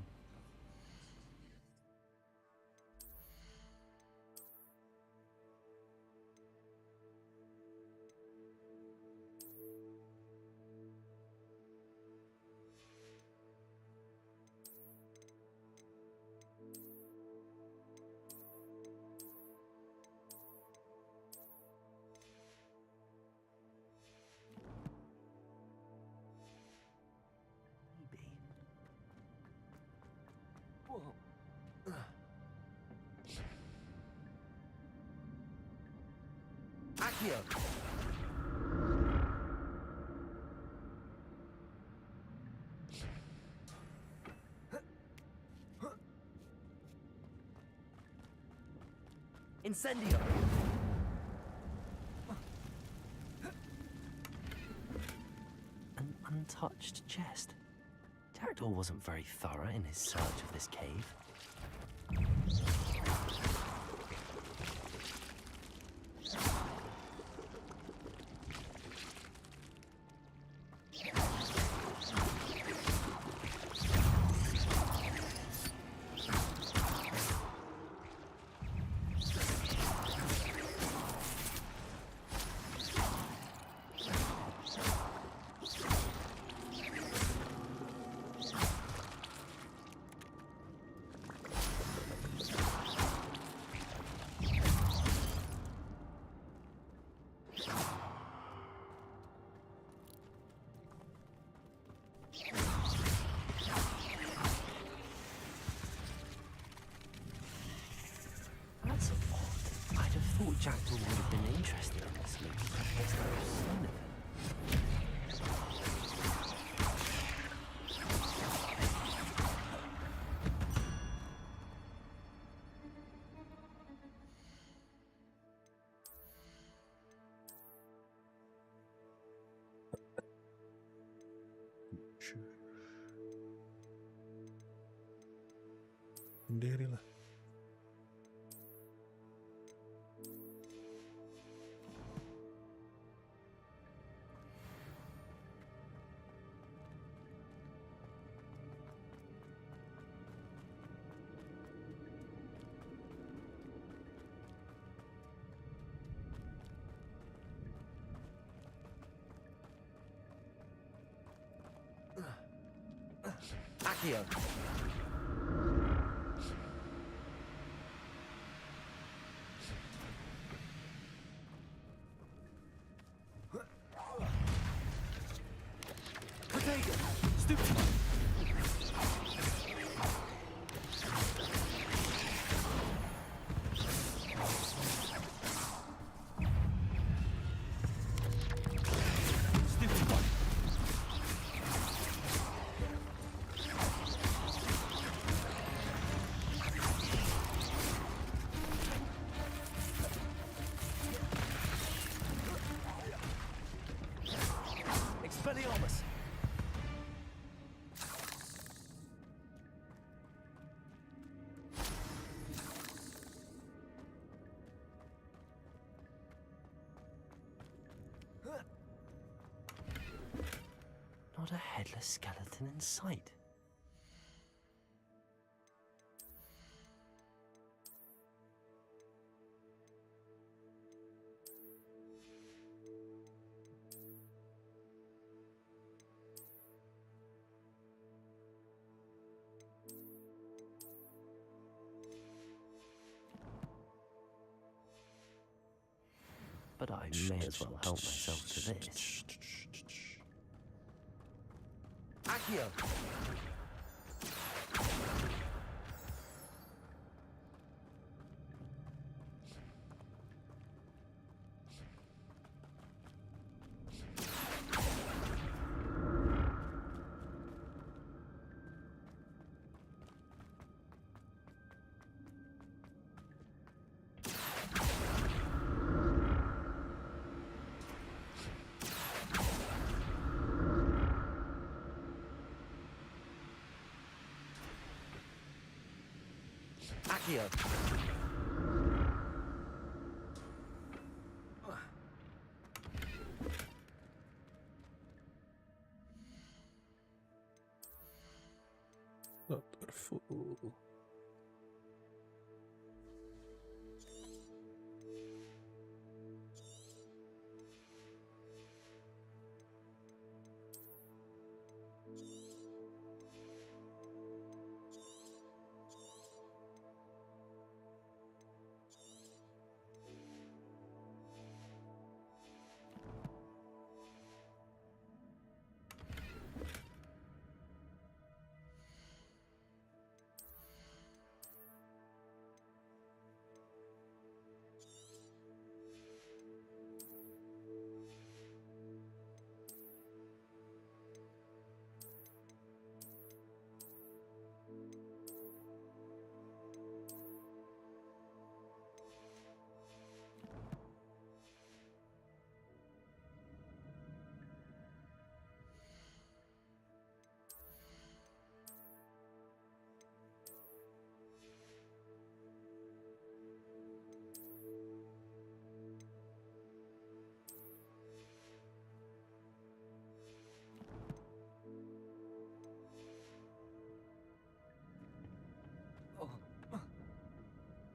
Accio! Incendio! An untouched chest. Jackdaw wasn't very thorough in his search of this cave. That's odd. I'd have thought Jackdaw would have been interested in this loot. There's no sign of it. Sendiri lah. Accio! Potato! Stupid! Stupid one! Expelliarmus! Not a headless skeleton in sight. But I may as well help myself to this. Accio! Accio! Careful.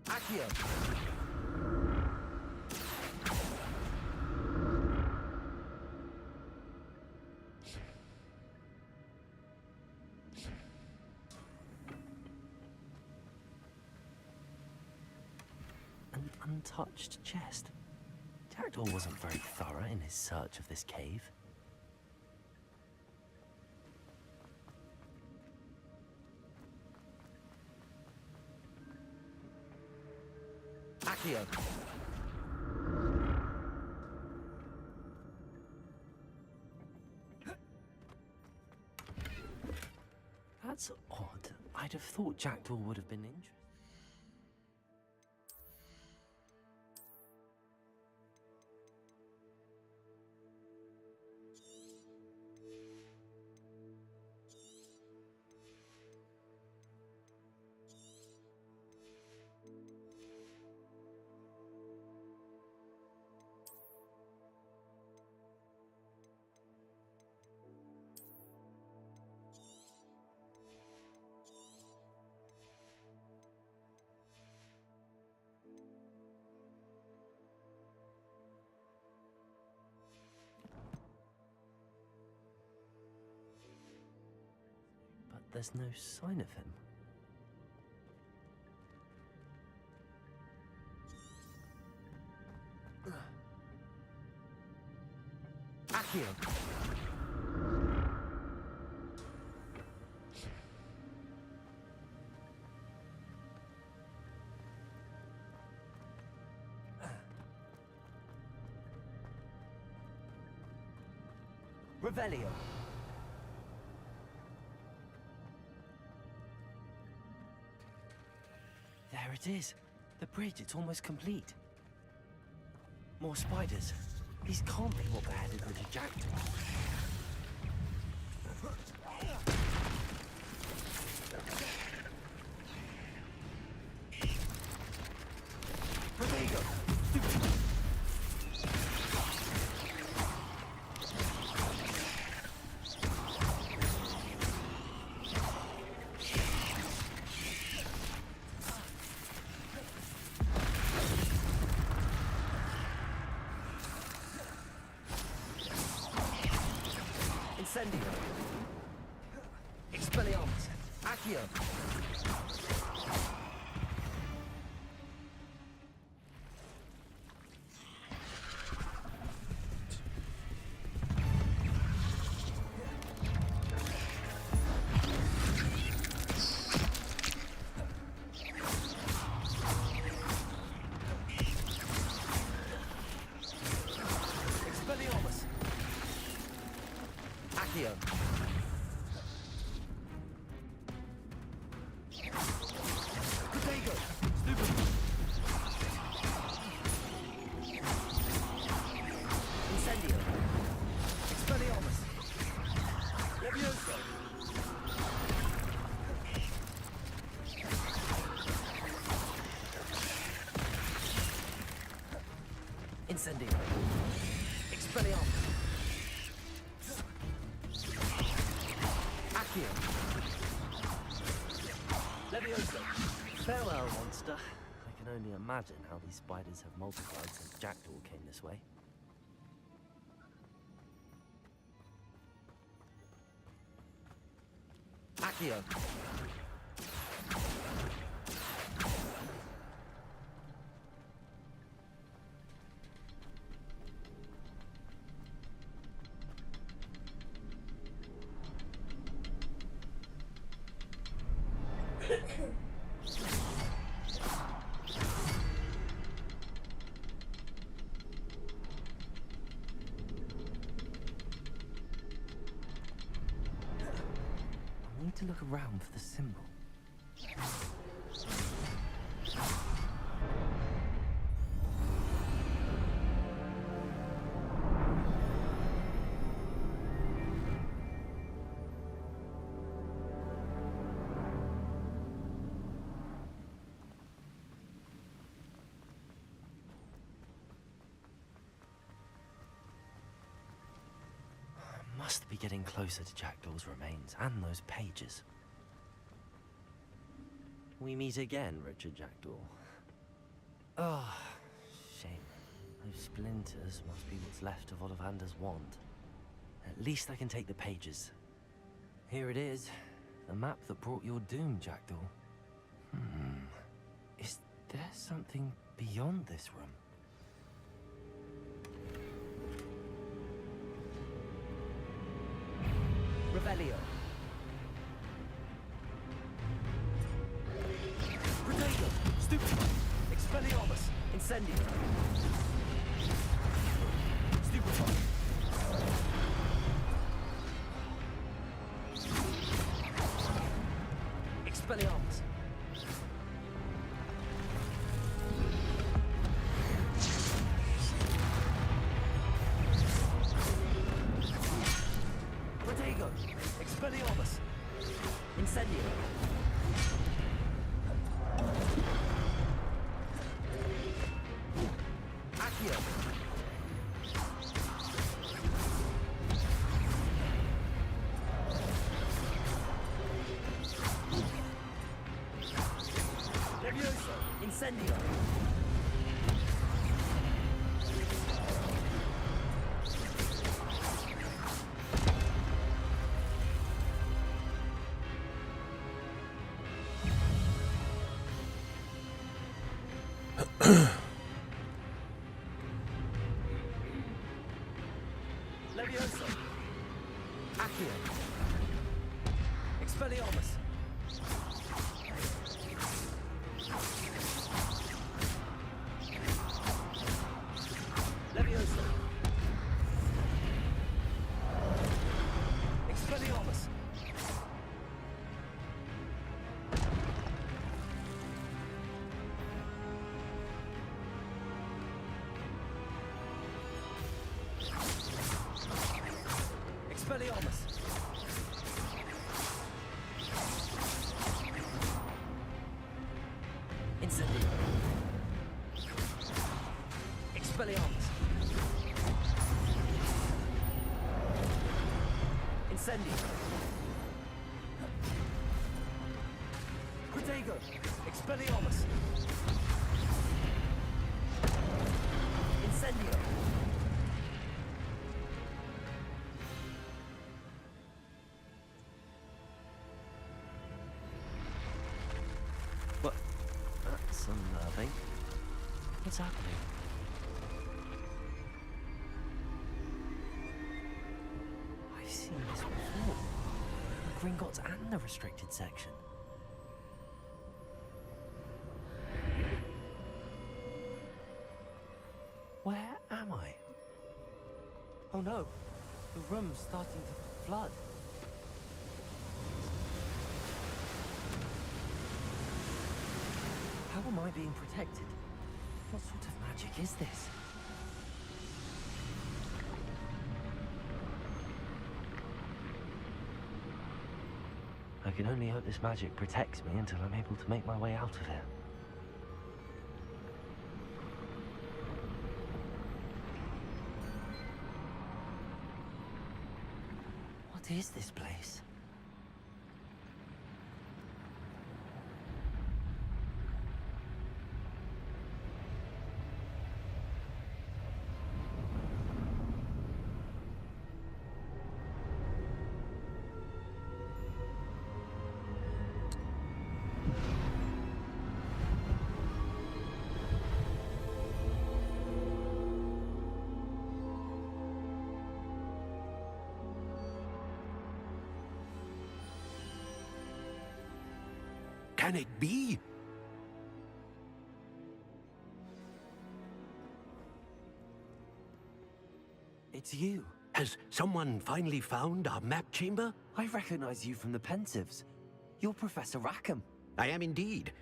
Accio! An untouched chest. Jackdaw wasn't very thorough in his search of this cave. Accio! That's odd. I'd have thought Jackdaw would have been interested. There's no sign of him. Accio! Revelio! There it is. The bridge, it's almost complete. More spiders. These can't be what beheaded Richard Jackdaw. Rodrigo! Incendio! Expelliarmus! Accio! Expelliarmus! Accio! Protego! Stupid! Incendio! Expelliarmus! Levioso! Incendio! Expelliarmus! Accio! Levioso! Farewell, monster. I can only imagine how these spiders have multiplied since Jackdaw came this way. Accio! I need to look around for the symbol. Must be getting closer to Jackdaw's remains and those pages. We meet again, Richard Jackdaw. Ah, shame. Those splinters must be what's left of Ollivander's wand. At least I can take the pages. Here it is, the map that brought your doom, Jackdaw. Is there something beyond this room? Revelio. Protego! Stupefy! Expelliarmus! Incendio! Stupefy! Expelliarmus! Protego! Expelliarmus! Incendio! Accio! Levioso! Incendio! Levioso! Accio! Expelliarmus! Levioso! Expelliarmus! Expelliarmus! Incendio! Expelliarmus! Incendio! Protego! Expelliarmus! Incendio! What? That's unnerving. What's happening? I've seen this before. The Gringotts and the restricted section. Where am I? Oh no, the room's starting to flood. How am I being protected? What sort of magic is this? I can only hope this magic protects me until I'm able to make my way out of here. What is this place? can it be? It's you. Has someone finally found our map chamber? I recognize you from the Pensives. You're Professor Rackham. I am indeed.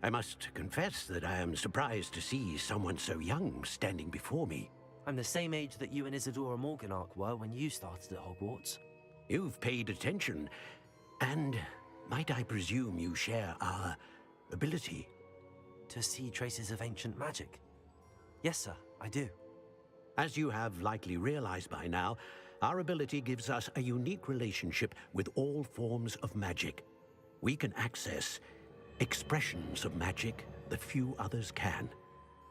I must confess that I am surprised to see someone so young standing before me. I'm the same age that you and Isadora Morganark were when you started at Hogwarts. You've paid attention, and might I presume you share our ability? To see traces of ancient magic? Yes, sir, I do. As you have likely realized by now, our ability gives us a unique relationship with all forms of magic. We can access expressions of magic that few others can.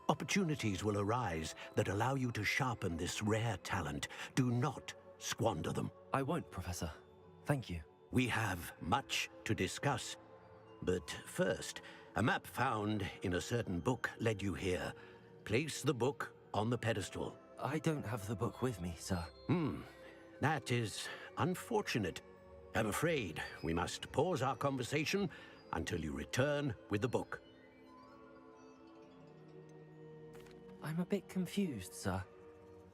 Opportunities will arise that allow you to sharpen this rare talent. Do not squander them. I won't, Professor. Thank you. We have much to discuss. But first, a map found in a certain book led you here. Place the book on the pedestal. I don't have the book with me, sir. That is unfortunate. I'm afraid we must pause our conversation until you return with the book. I'm a bit confused, sir.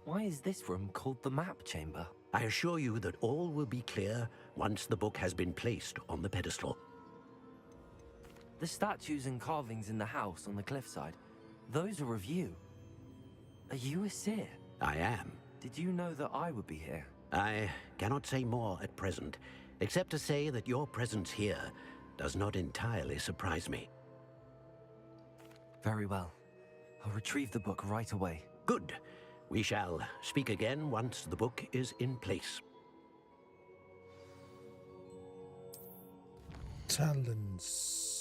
Why is this room called the map chamber? I assure you that all will be clear once the book has been placed on the pedestal. The statues and carvings in the house on the cliffside, those are of you. Are you a seer? I am. Did you know that I would be here? I cannot say more at present, except to say that your presence here does not entirely surprise me. Very well. I'll retrieve the book right away. Good. We shall speak again once the book is in place. Talents.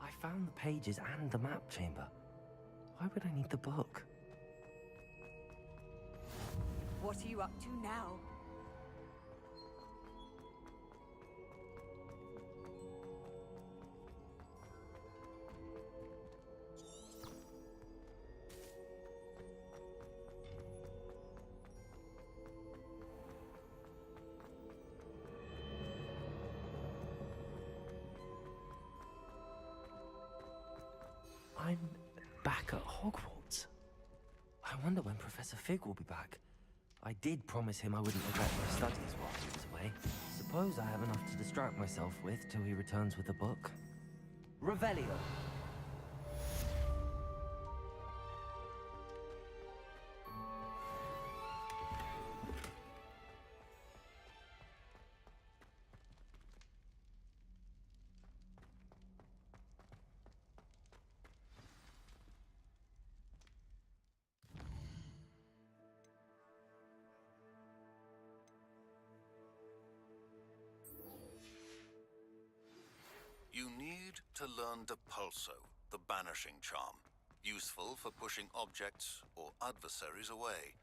I found the pages and the map chamber. Why would I need the book? What are you up to now? I wonder when Professor Fig will be back. I did promise him I wouldn't neglect my studies while he was away. Suppose I have enough to distract myself with till he returns with the book. Revelio. You need to learn Depulso, the banishing charm. Useful for pushing objects or adversaries away.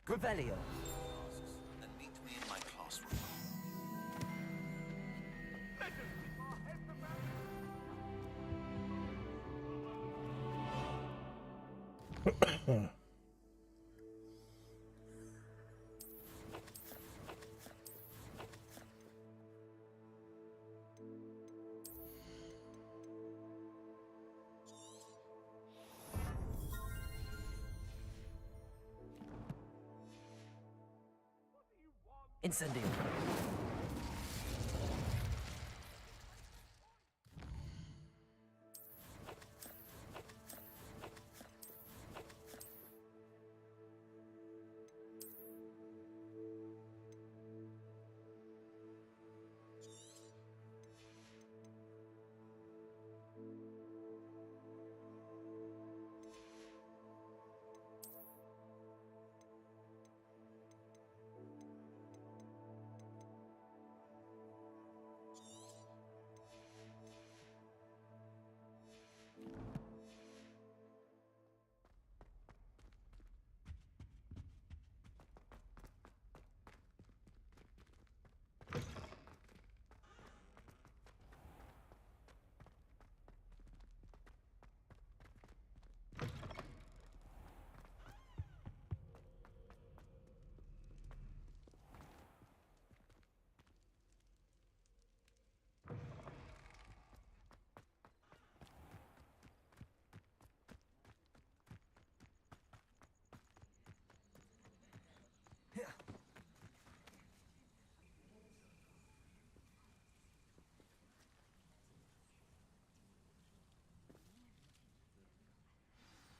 Revelio. Then meet me in my classroom. Incendio.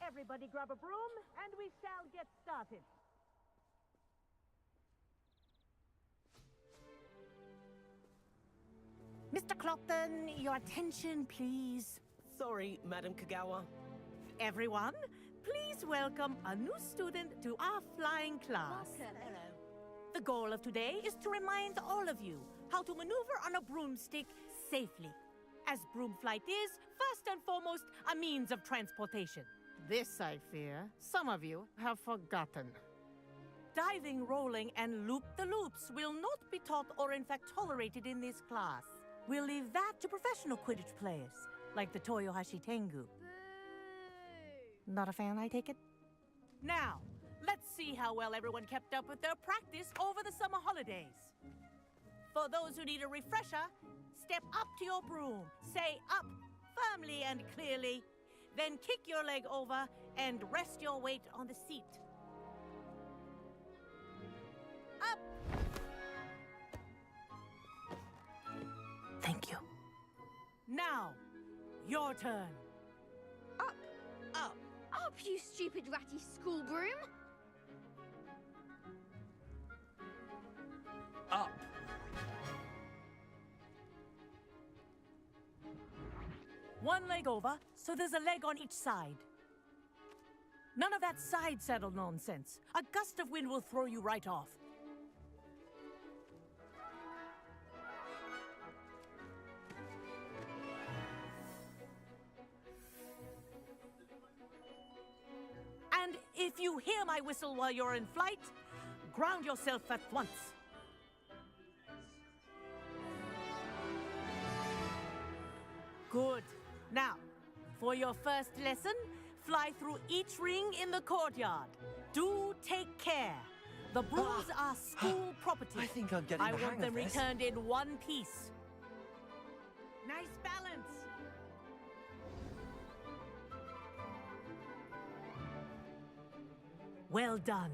Everybody grab a broom, and we shall get started. Mr. Clockton, your attention, please. Sorry, Madam Kagawa. Everyone, please welcome a new student to our flying class. Hello. The goal of today is to remind all of you how to maneuver on a broomstick safely, as broom flight is, first and foremost, a means of transportation. This, I fear, some of you have forgotten. Diving, rolling, and loop-the-loops will not be taught or in fact tolerated in this class. We'll leave that to professional Quidditch players, like the Toyohashi Tengu. Not a fan, I take it? Now, let's see how well everyone kept up with their practice over the summer holidays. For those who need a refresher, step up to your broom, say up firmly and clearly, then kick your leg over and rest your weight on the seat. Up! Thank you. Now, your turn. Up. Up. Up, you stupid ratty school broom. Up. One leg over, so there's a leg on each side. None of that side saddle nonsense. A gust of wind will throw you right off. And if you hear my whistle while you're in flight, ground yourself at once. Good. Now, for your first lesson, fly through each ring in the courtyard. Do take care. The brooms are school property. I think I'm getting I the hang want them of this. returned in one piece. Nice balance. Well done.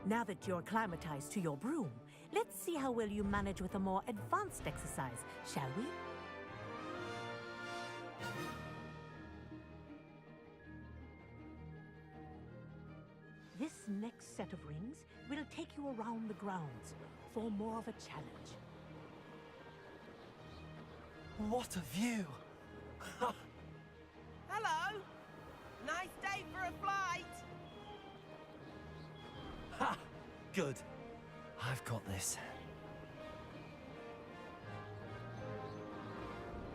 Now that you're acclimatized to your broom, let's see how well you manage with a more advanced exercise, shall we? This next set of rings will take you around the grounds for more of a challenge. What a view! Hello! Nice day for a flight! Ha! Good. I've got this.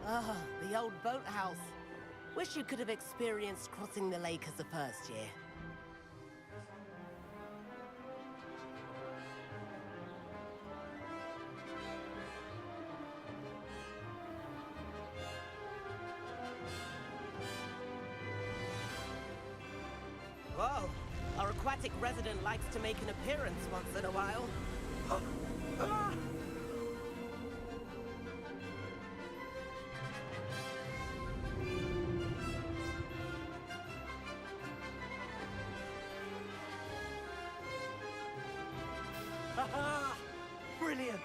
Ah, the old boathouse. Wish you could have experienced crossing the lake as the first year. Whoa! Our aquatic resident likes to make an appearance once in a while. Brilliant!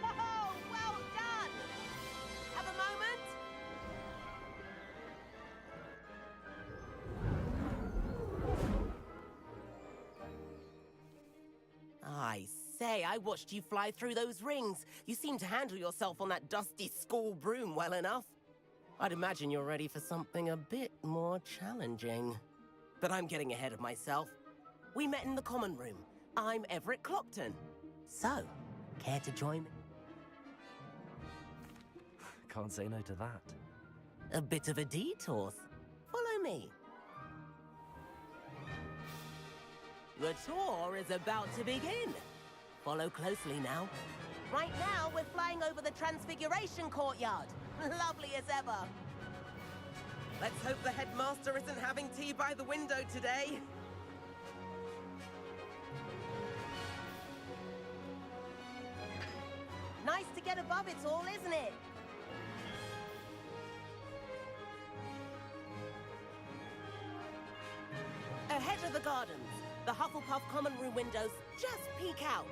Oh, well done! Have a moment? I say, I watched you fly through those rings. You seem to handle yourself on that dusty school broom well enough. I'd imagine you're ready for something a bit more challenging. But I'm getting ahead of myself. We met in the common room. I'm Everett Clopton. So, care to join me? Can't say no to that. A bit of a detour. Follow me. The tour is about to begin. Follow closely now. Right now, we're flying over the Transfiguration Courtyard. Lovely as ever. Let's hope the headmaster isn't having tea by the window today. Nice to get above it all, isn't it? Ahead of the gardens, the Hufflepuff common room windows just peek out.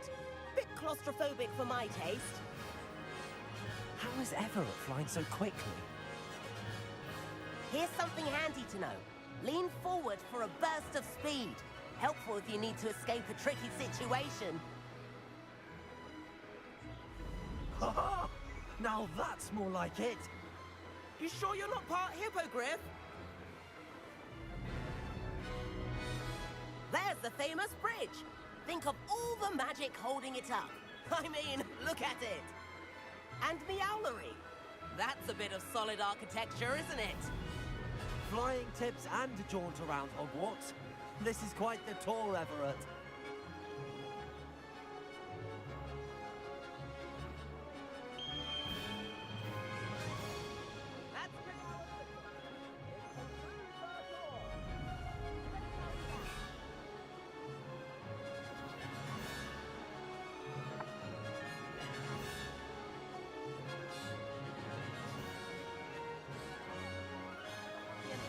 Bit claustrophobic for my taste. How is Everett flying so quickly? Here's something handy to know. Lean forward for a burst of speed. Helpful if you need to escape a tricky situation. Ha! Now that's more like it. You sure you're not part hippogriff? There's the famous bridge. Think of all the magic holding it up. I mean, look at it. And Meowlery. That's a bit of solid architecture, isn't it? Flying tips and a jaunt around Hogwarts. This is quite the tour, Everett.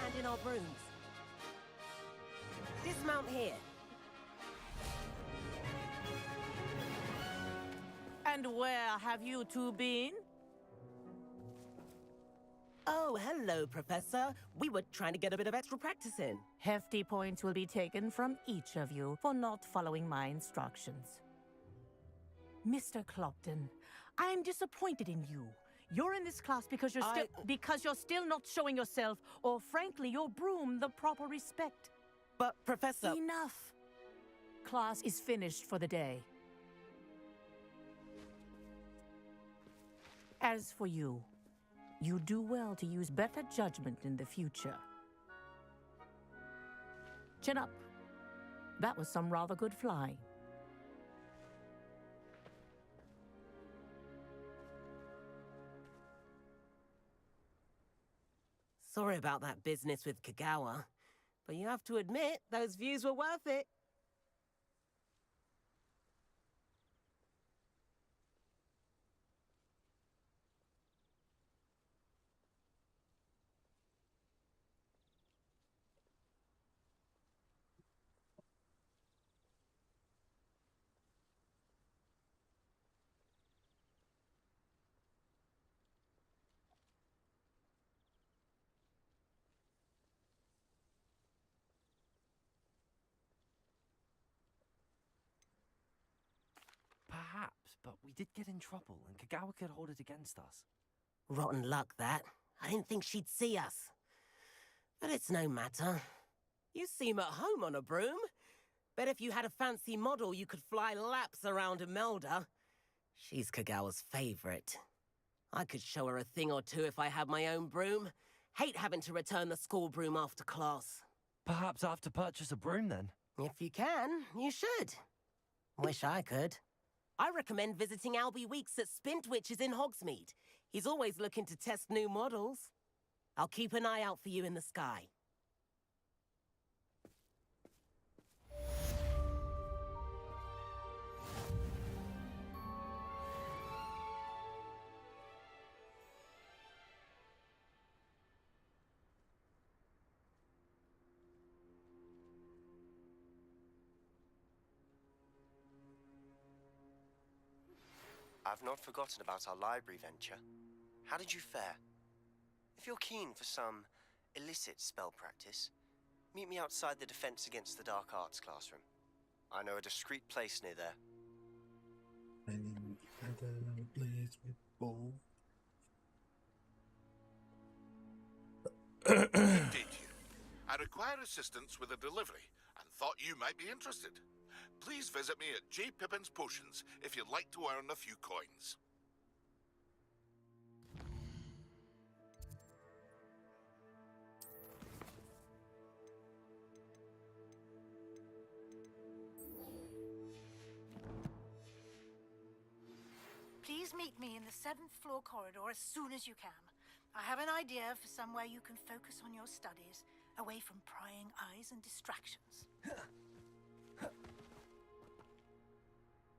And in our brooms. Dismount here. And where have you two been? Oh, hello, Professor. We were trying to get a bit of extra practice in. Hefty points will be taken from each of you for not following my instructions. Mr. Clopton, I am disappointed in you. You're in this class because you're still not showing yourself, or frankly, your broom the proper respect. But, Professor... Enough. Class is finished for the day. As for you, you do well to use better judgment in the future. Chin up. That was some rather good flying. Sorry about that business with Kagawa, but you have to admit, those views were worth it. Perhaps, but we did get in trouble, and Kagawa could hold it against us. Rotten luck, that. I didn't think she'd see us. But it's no matter. You seem at home on a broom. Bet if you had a fancy model, you could fly laps around Imelda. She's Kagawa's favorite. I could show her a thing or two if I had my own broom. Hate having to return the school broom after class. Perhaps I have to purchase a broom then? If you can, you should. Wish I could. I recommend visiting Albie Weeks at Spintwitches in Hogsmeade. He's always looking to test new models. I'll keep an eye out for you in the sky. I've not forgotten about our library venture. How did you fare? If you're keen for some illicit spell practice, meet me outside the Defense Against the Dark Arts classroom. I know a discreet place near there. And a place with both. Did you? I require assistance with a delivery and thought you might be interested. Please visit me at J. Pippin's Potions if you'd like to earn a few coins. Please meet me in the 7th floor corridor as soon as you can. I have an idea for somewhere you can focus on your studies, away from prying eyes and distractions.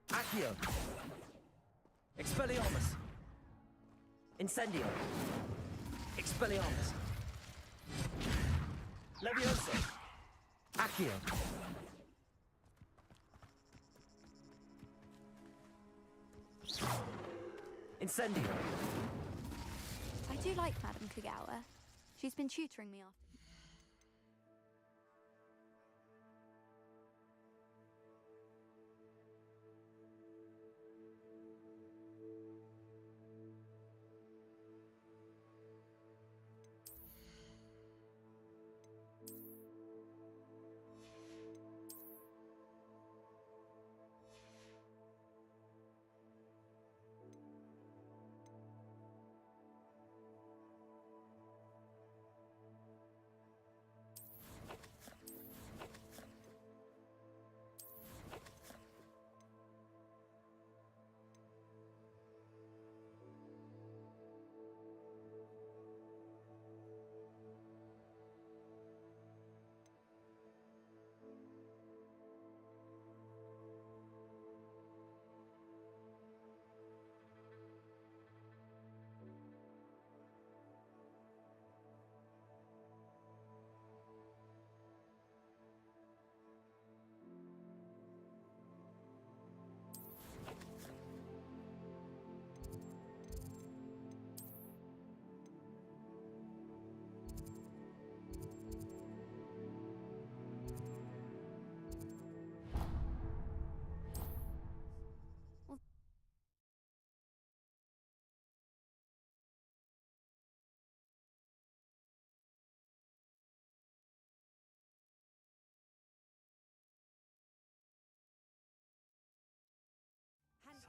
Accio! Expelliarmus! Incendio! Expelliarmus! Levioso! Accio! Incendio! I do like Madame Kagawa. She's been tutoring me after.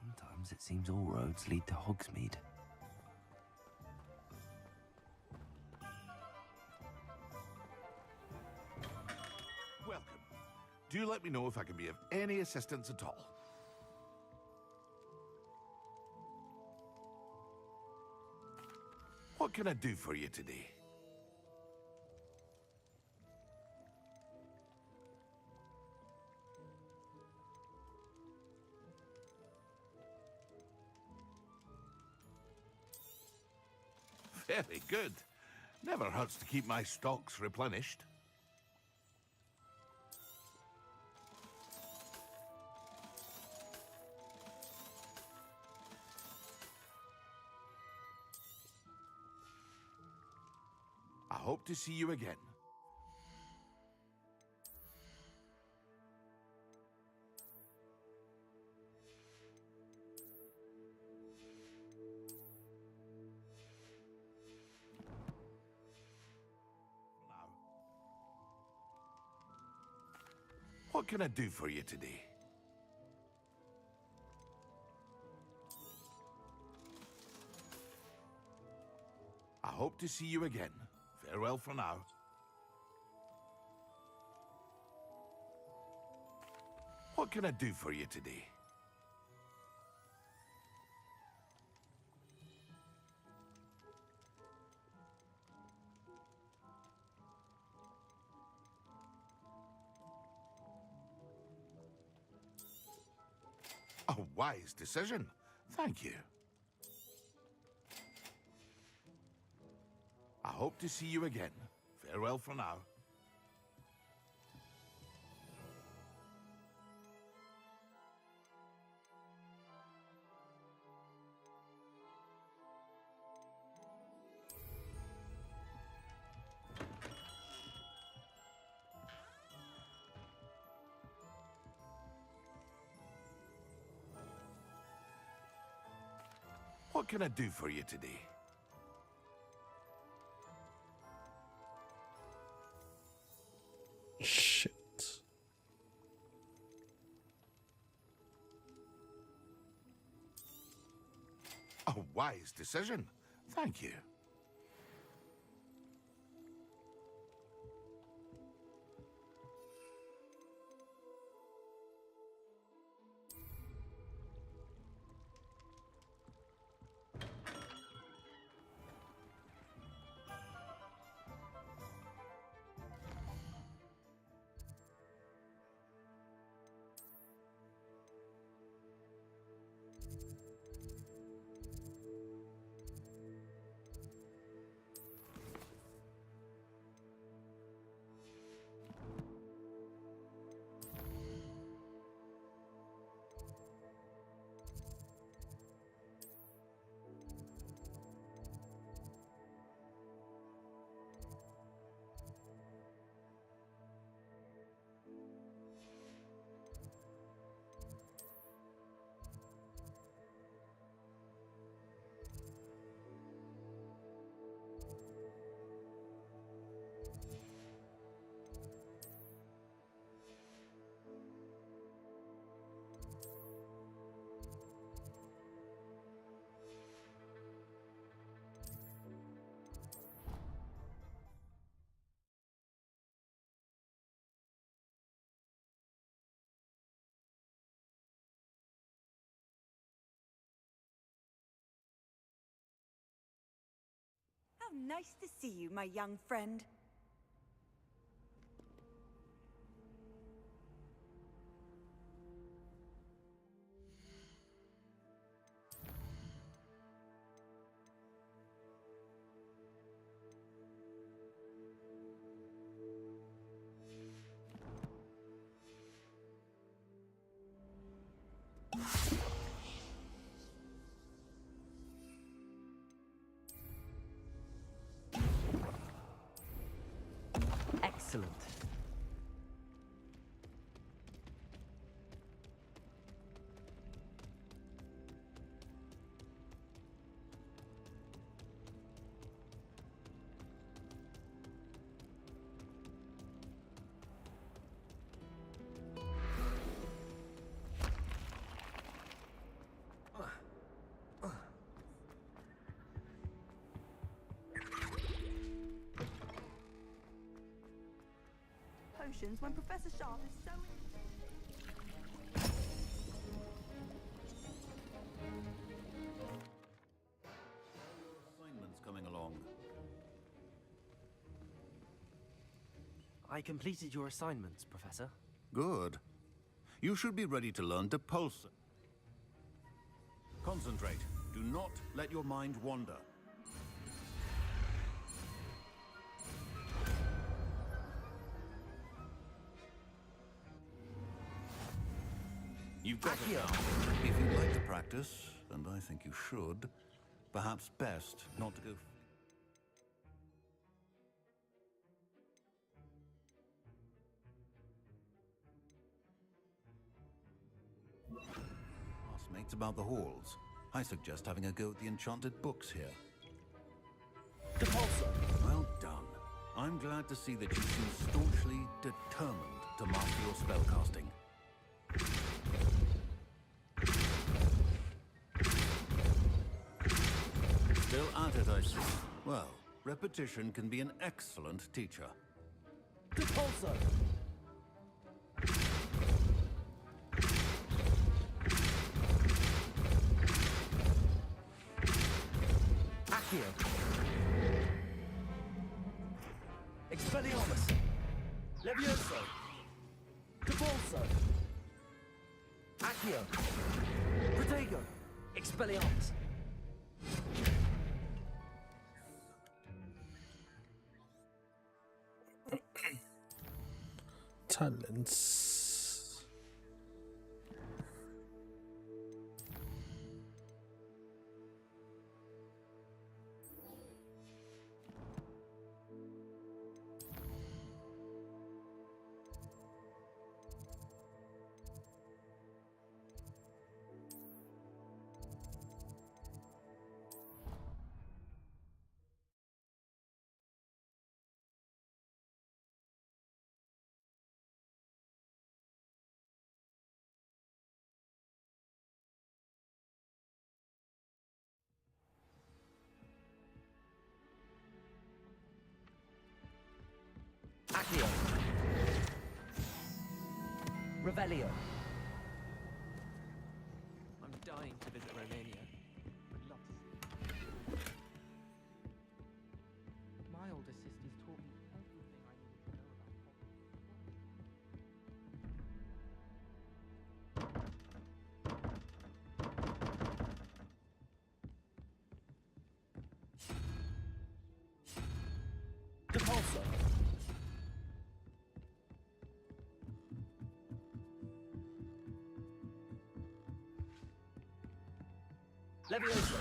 Sometimes it seems all roads lead to Hogsmeade. Welcome. Do let me know if I can be of any assistance at all. What can I do for you today? Very good. Never hurts to keep my stocks replenished. I hope to see you again. What can I do for you today? I hope to see you again. Farewell for now. What can I do for you today? A wise decision. Thank you. I hope to see you again. Farewell for now. What can I do for you today? Shit. A wise decision. Thank you. How nice to see you, my young friend. Excellent. Potions when Professor Sharp is so... Assignments coming along. I completed your assignments, Professor. Good. You should be ready to learn to pulse. Concentrate. Do not let your mind wander. You've got it now. If you'd like to practice, and I think you should, perhaps best not to go... Classmates about the halls. I suggest having a go at the enchanted books here. Well done. I'm glad to see that you seem staunchly determined to master your spellcasting. Still at it, I see. Well, repetition can be an excellent teacher. Depulso! Accio! Expelliarmus! Levioso! Depulso! Accio! Protego! Expelliarmus! Talents. Accio! Revelio! I'm dying to visit Romania. Would love to see. My older sisters taught me everything I needed to know about Depulso! Levioso!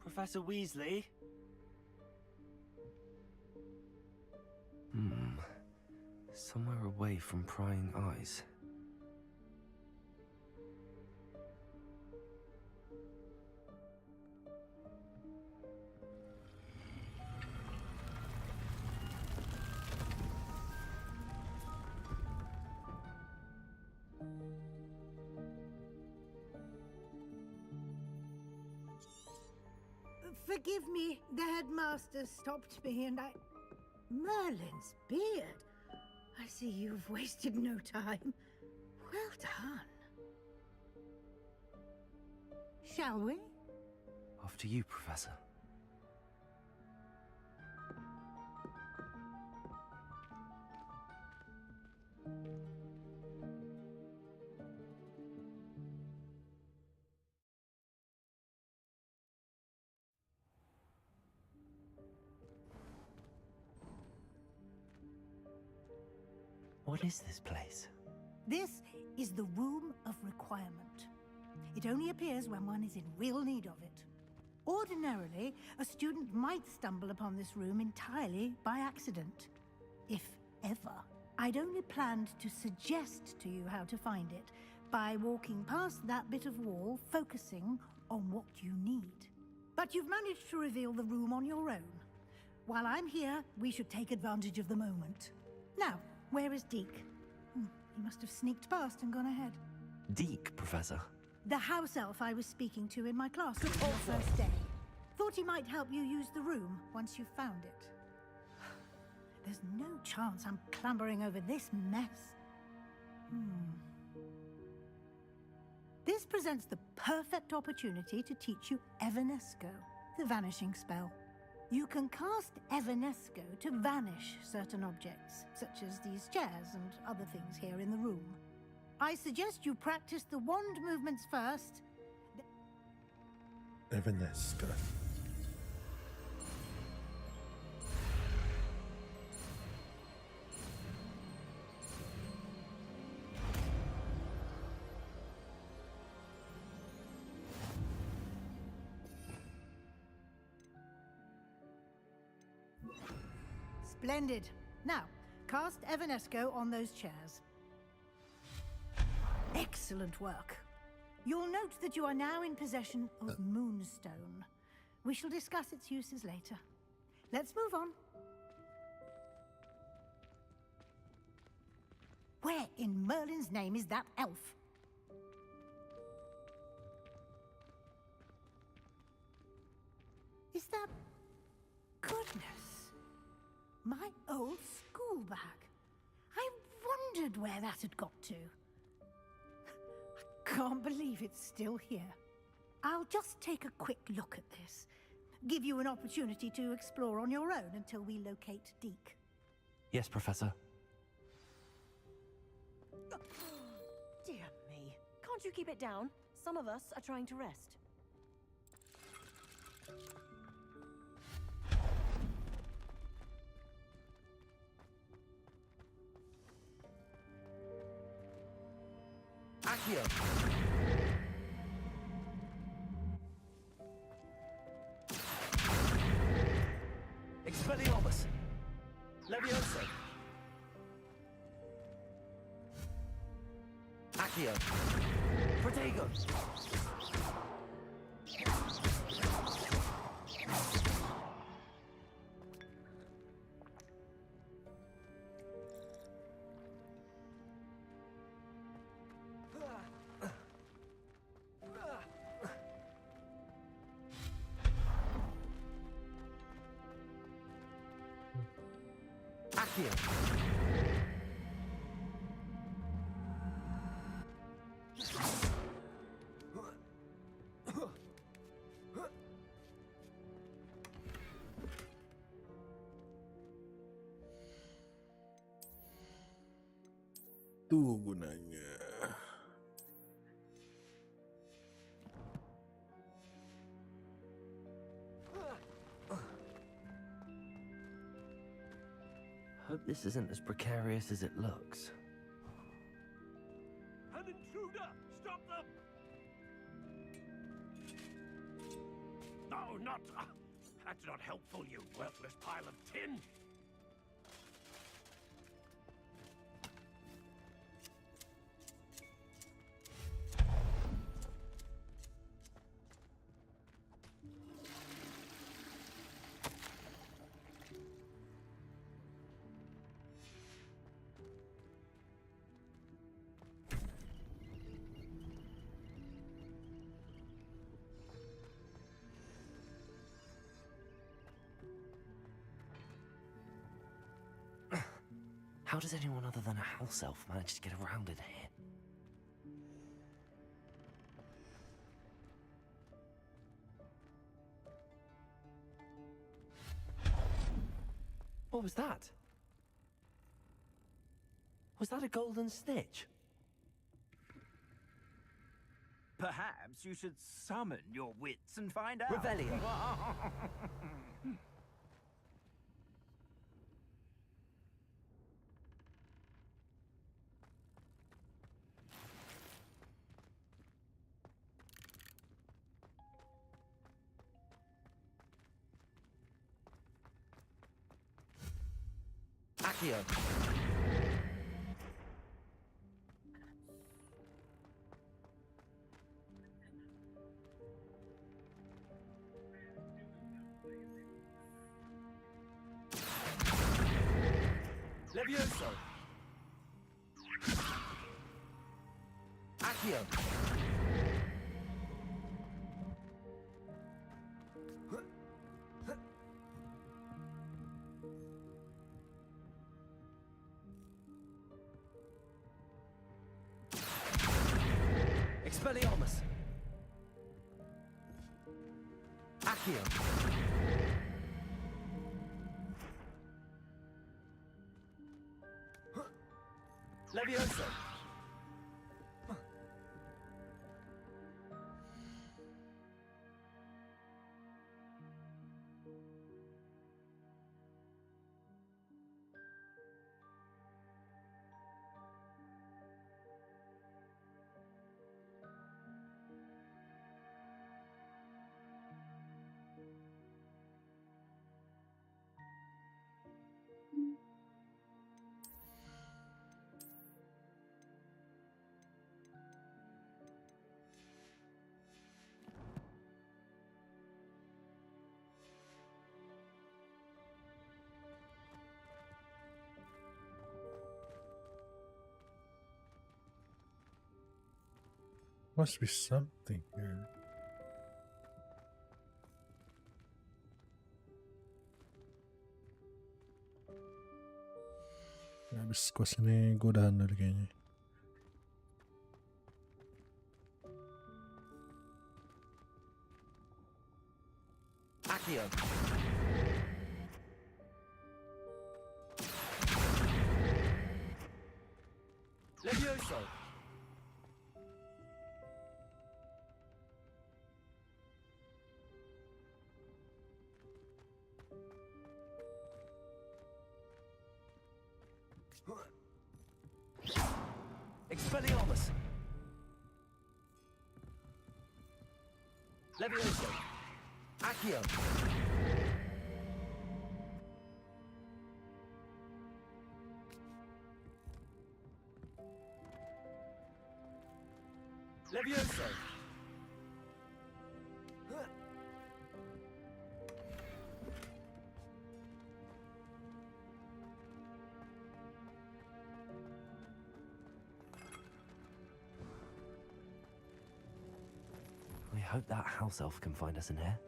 Professor Weasley? Somewhere away from prying eyes. Forgive me, the headmaster stopped me and I... Merlin's beard. I see you've wasted no time. Well done. Shall we? After you, Professor. What is this place? This is the Room of Requirement. It only appears when one is in real need of it. Ordinarily, a student might stumble upon this room entirely by accident. If ever. I'd only planned to suggest to you how to find it by walking past that bit of wall, focusing on what you need. But you've managed to reveal the room on your own. While I'm here, we should take advantage of the moment. Now, where is Deke? He must have sneaked past and gone ahead. Deke, Professor. The house elf I was speaking to in my classroom on the first day. Thought he might help you use the room once you've found it. There's no chance I'm clambering over this mess. This presents the perfect opportunity to teach you Evanesco, the vanishing spell. You can cast Evanesco to vanish certain objects, such as these chairs and other things here in the room. I suggest you practice the wand movements first. Evanesco. Splendid. Now, cast Evanesco on those chairs. Excellent work. You'll note that you are now in possession of Moonstone. We shall discuss its uses later. Let's move on. Where in Merlin's name is that elf? Is that... Goodness. My old school bag. I wondered where that had got to. I can't believe it's still here. I'll just take a quick look at this. Give you an opportunity to explore on your own until we locate Deke. Yes, Professor. Dear me. Can't you keep it down? Some of us are trying to rest. Accio! Expelliarmus! Levioso! Accio! Protego! Accio! Tuh gunanya. Hope this isn't as precarious as it looks. An intruder! Stop them! No, not... that's not helpful, you worthless pile of tin! How does anyone other than a house elf manage to get around in here? What was that? Was that a golden snitch? Perhaps you should summon your wits and find out. Revelio. Accio! Levioso! Accio! Expelliarmus! Accio! Levioso! Must be something here. Habis quest ini gue udahan dulu kayaknya. Accio. Levioso. Expelliarmus. Levioso. Accio. Levioso. I hope that house elf can find us in here.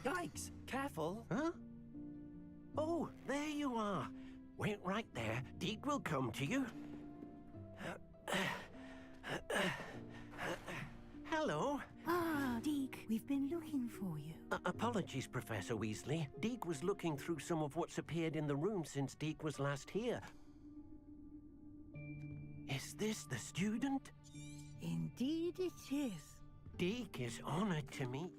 Yikes! Careful! Huh? Oh, there you are. Wait right there. Deke will come to you. Hello. Ah, Deke, we've been looking for you. Apologies, Professor Weasley. Deke was looking through some of what's appeared in the room since Deke was last here. Is this the student? Indeed it is. Deke is honored to meet.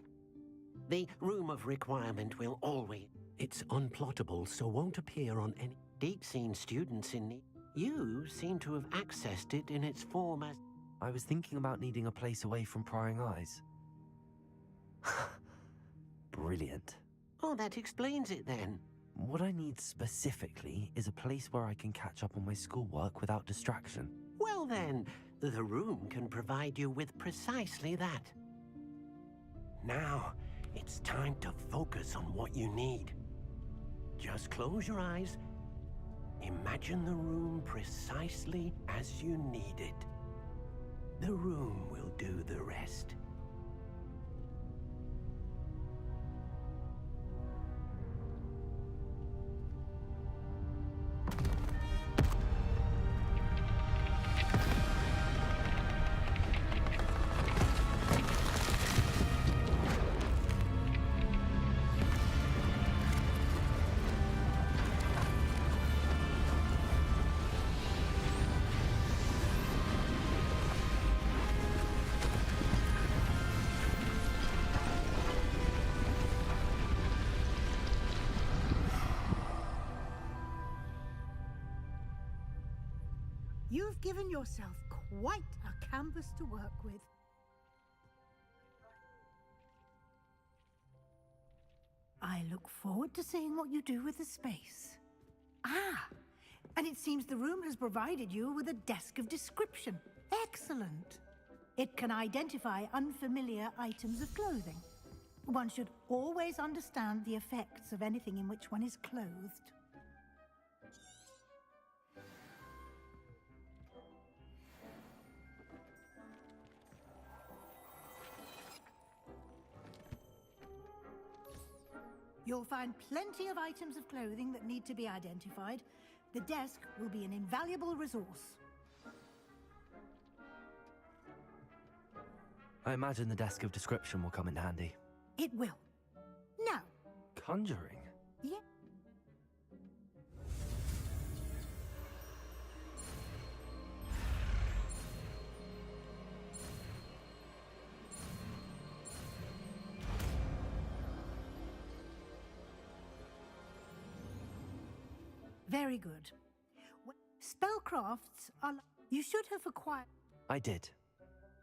The Room of Requirement will always... It's unplottable, so won't appear on any... Deke's seen students in need. You seem to have accessed it in its form as... I was thinking about needing a place away from prying eyes. Brilliant. Oh, that explains it then. What I need specifically is a place where I can catch up on my schoolwork without distraction. Well then, the room can provide you with precisely that. Now, it's time to focus on what you need. Just close your eyes. Imagine the room precisely as you need it. The room will do the rest. You've given yourself quite a canvas to work with. I look forward to seeing what you do with the space. Ah, and it seems the room has provided you with a desk of description. Excellent. It can identify unfamiliar items of clothing. One should always understand the effects of anything in which one is clothed. You'll find plenty of items of clothing that need to be identified. The desk will be an invaluable resource. I imagine the desk of description will come in handy. It will. Now. Conjuring? Yeah. Very good. Spellcrafts are... You should have acquired. I did.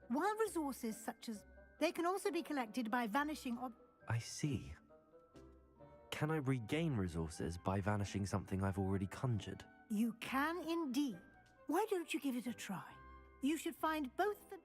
While resources such as... They can also be collected by vanishing I see. Can I regain resources by vanishing something I've already conjured? You can indeed. Why don't you give it a try? You should find both the...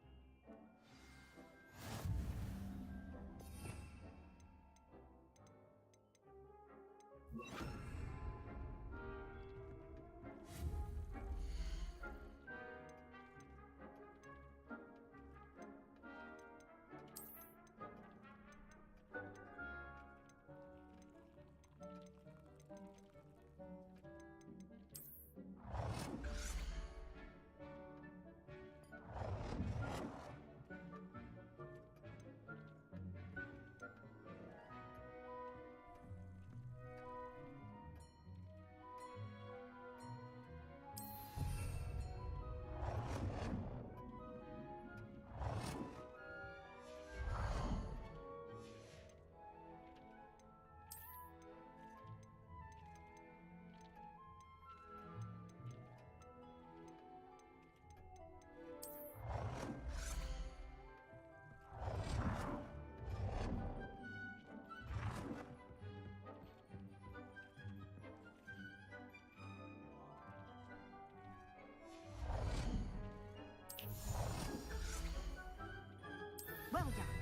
Well done.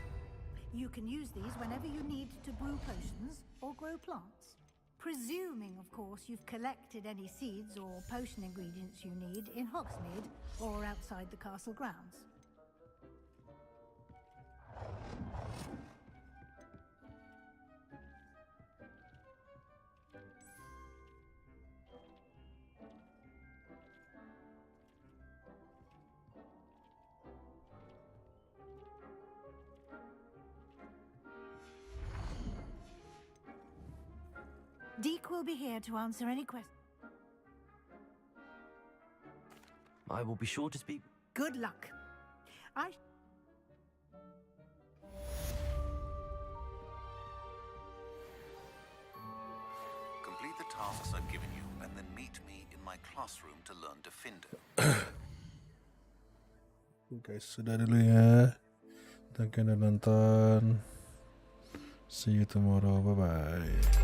You can use these whenever you need to brew potions or grow plants. Presuming, of course, you've collected any seeds or potion ingredients you need in Hogsmeade or outside the castle grounds. Deke will be here to answer any questions. I will be sure to speak. Good luck. Complete the tasks I've given you, and then meet me in my classroom to learn Defendo. Guys, sudah dulu ya. Thank you udah nonton. See you tomorrow. Bye-bye.